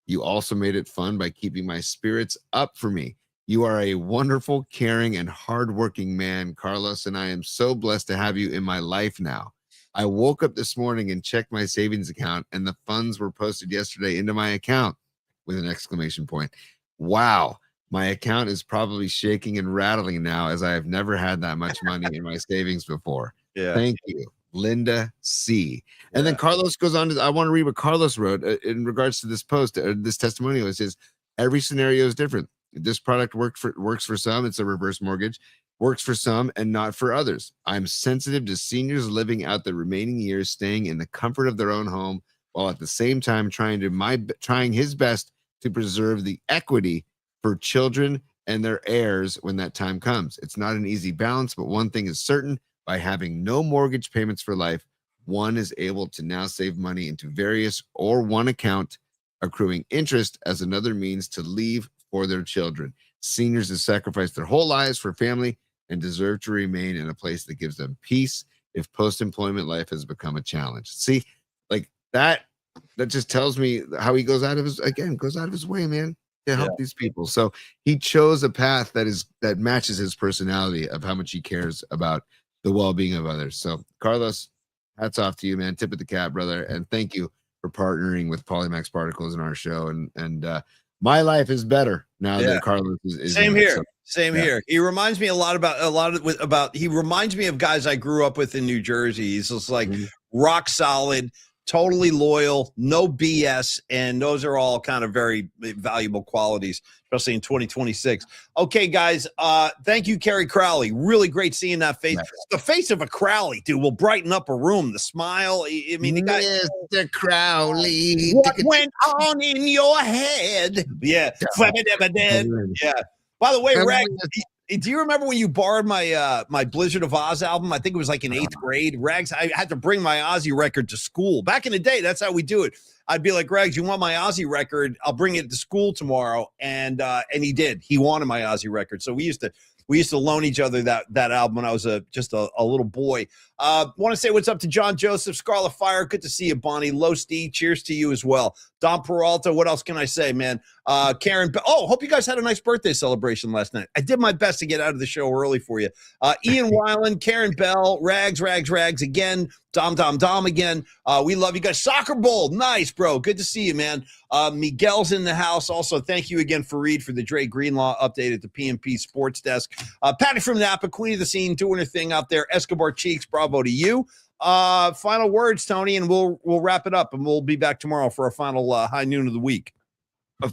You also made it fun by keeping my spirits up for me. You are a wonderful, caring, and hardworking man, Carlos, and I am so blessed to have you in my life now. I woke up this morning and checked my savings account, and the funds were posted yesterday into my account," with an exclamation point. Wow. My account is probably shaking and rattling now, as I have never had that much money in my savings before. Yeah. Thank you, Linda C. And then Carlos goes on to, I want to read what Carlos wrote in regards to this post, this testimonial. It says, "Every scenario is different. This product works for some. It's a reverse mortgage. Works for some and not for others. I'm sensitive to seniors living out the remaining years, staying in the comfort of their own home, while at the same time trying his best to preserve the equity for children and their heirs when that time comes. It's not an easy balance, but one thing is certain: by having no mortgage payments for life, one is able to now save money into various or one account, accruing interest as another means to leave for their children. Seniors have sacrificed their whole lives for family and deserve to remain in a place that gives them peace if post-employment life has become a challenge." See, like that just tells me how he goes out of his way, man, to help these people. So he chose a path that matches his personality of how much he cares about the well-being of others. So Carlos, hats off to you, man. Tip of the cap, brother. And thank you for partnering with Polymax Particles in our show. And my life is better now that Carlos is same in it, here. so, Same here. He reminds me he reminds me of guys I grew up with in New Jersey. He's just like rock solid, totally loyal, no BS, and those are all kind of very valuable qualities, especially in 2026. Okay, guys, thank you, Kerry Crowley. Really great seeing that face. Nice. The face of a Crowley, dude, will brighten up a room. The smile. I mean, the guy, Mr. Crowley. What went on in your head? Yeah. Yeah. By the way, Rag, do you remember when you borrowed my my Blizzard of Oz album? I think it was like in 8th grade. Rags, I had to bring my Ozzy record to school. Back in the day, that's how we do it. I'd be like, Rags, you want my Ozzy record? I'll bring it to school tomorrow. And he did. He wanted my Ozzy record. So we used to loan each other that album when I was just a little boy. Want to say what's up to John Joseph, Scarlet Fire. Good to see you, Bonnie. Low Steve, cheers to you as well. Don Peralta, what else can I say, man? Karen, hope you guys had a nice birthday celebration last night. I did my best to get out of the show early for you. Ian Weiland, Karen Bell, Rags again, Dom again. We love you guys. Soccer Bowl, nice, bro. Good to see you, man. Miguel's in the house. Also, thank you again, Fareed, for the Dre Greenlaw update at the PMP Sports Desk. Patty from Napa, queen of the scene, doing her thing out there. Escobar Cheeks, bravo to you. Final words, Tony, and we'll wrap it up, and we'll be back tomorrow for our final high noon of the week.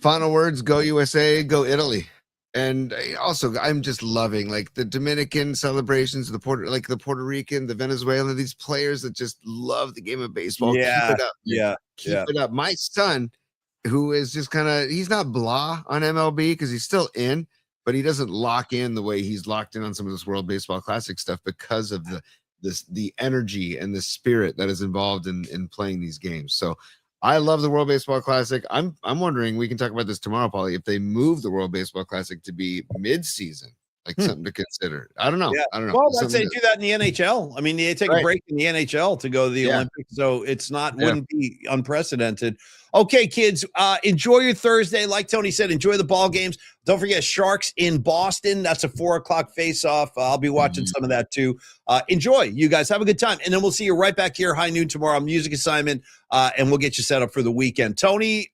Final words: go USA, go Italy. And also, I'm just loving like the Dominican celebrations, the Puerto Rican, the Venezuelan, these players that just love the game of baseball. Yeah, keep it up. Keep it up. My son, who is just he's not blah on MLB because he's still in, but he doesn't lock in the way he's locked in on some of this World Baseball Classic stuff because of the energy and the spirit that is involved in playing these games. So I love the World Baseball Classic. I'm wondering, we can talk about this tomorrow, Paulie, if they move the World Baseball Classic to be mid-season, like something to consider. I don't know. Yeah. I don't know. Well, let's say do that in the NHL. I mean, they take a break in the NHL to go to the Olympics, so it's wouldn't be unprecedented. Okay, kids, enjoy your Thursday. Like Tony said, enjoy the ball games. Don't forget Sharks in Boston. That's a 4:00 face-off. I'll be watching some of that too. Enjoy, you guys. Have a good time, and then we'll see you right back here high noon tomorrow. Music assignment, and we'll get you set up for the weekend. Tony,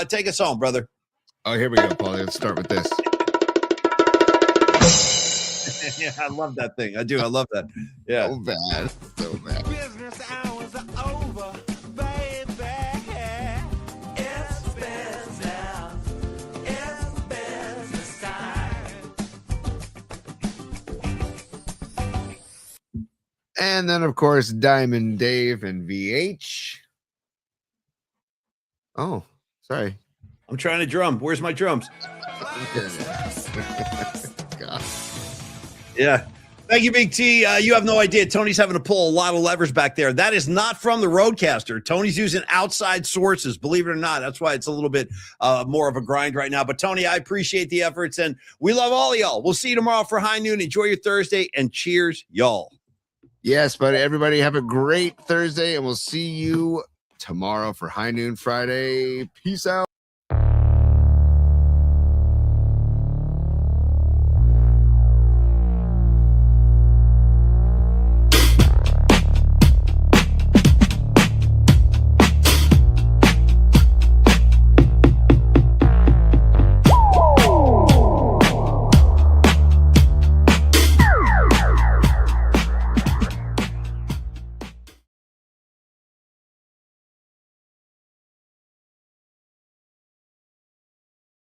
take us home, brother. Oh, here we go, Paulie. Let's start with this. Yeah, I love that thing. I do. I love that. Yeah. So bad. So bad. Business hours are over, baby. It's business time. And then, of course, Diamond Dave and VH. Oh, sorry. I'm trying to drum. Where's my drums? God. Yeah. Thank you, Big T. You have no idea. Tony's having to pull a lot of levers back there. That is not from the Roadcaster. Tony's using outside sources, believe it or not. That's why it's a little bit more of a grind right now. But, Tony, I appreciate the efforts, and we love all of y'all. We'll see you tomorrow for high noon. Enjoy your Thursday, and cheers, y'all. Yes, but everybody have a great Thursday, and we'll see you tomorrow for High Noon Friday. Peace out.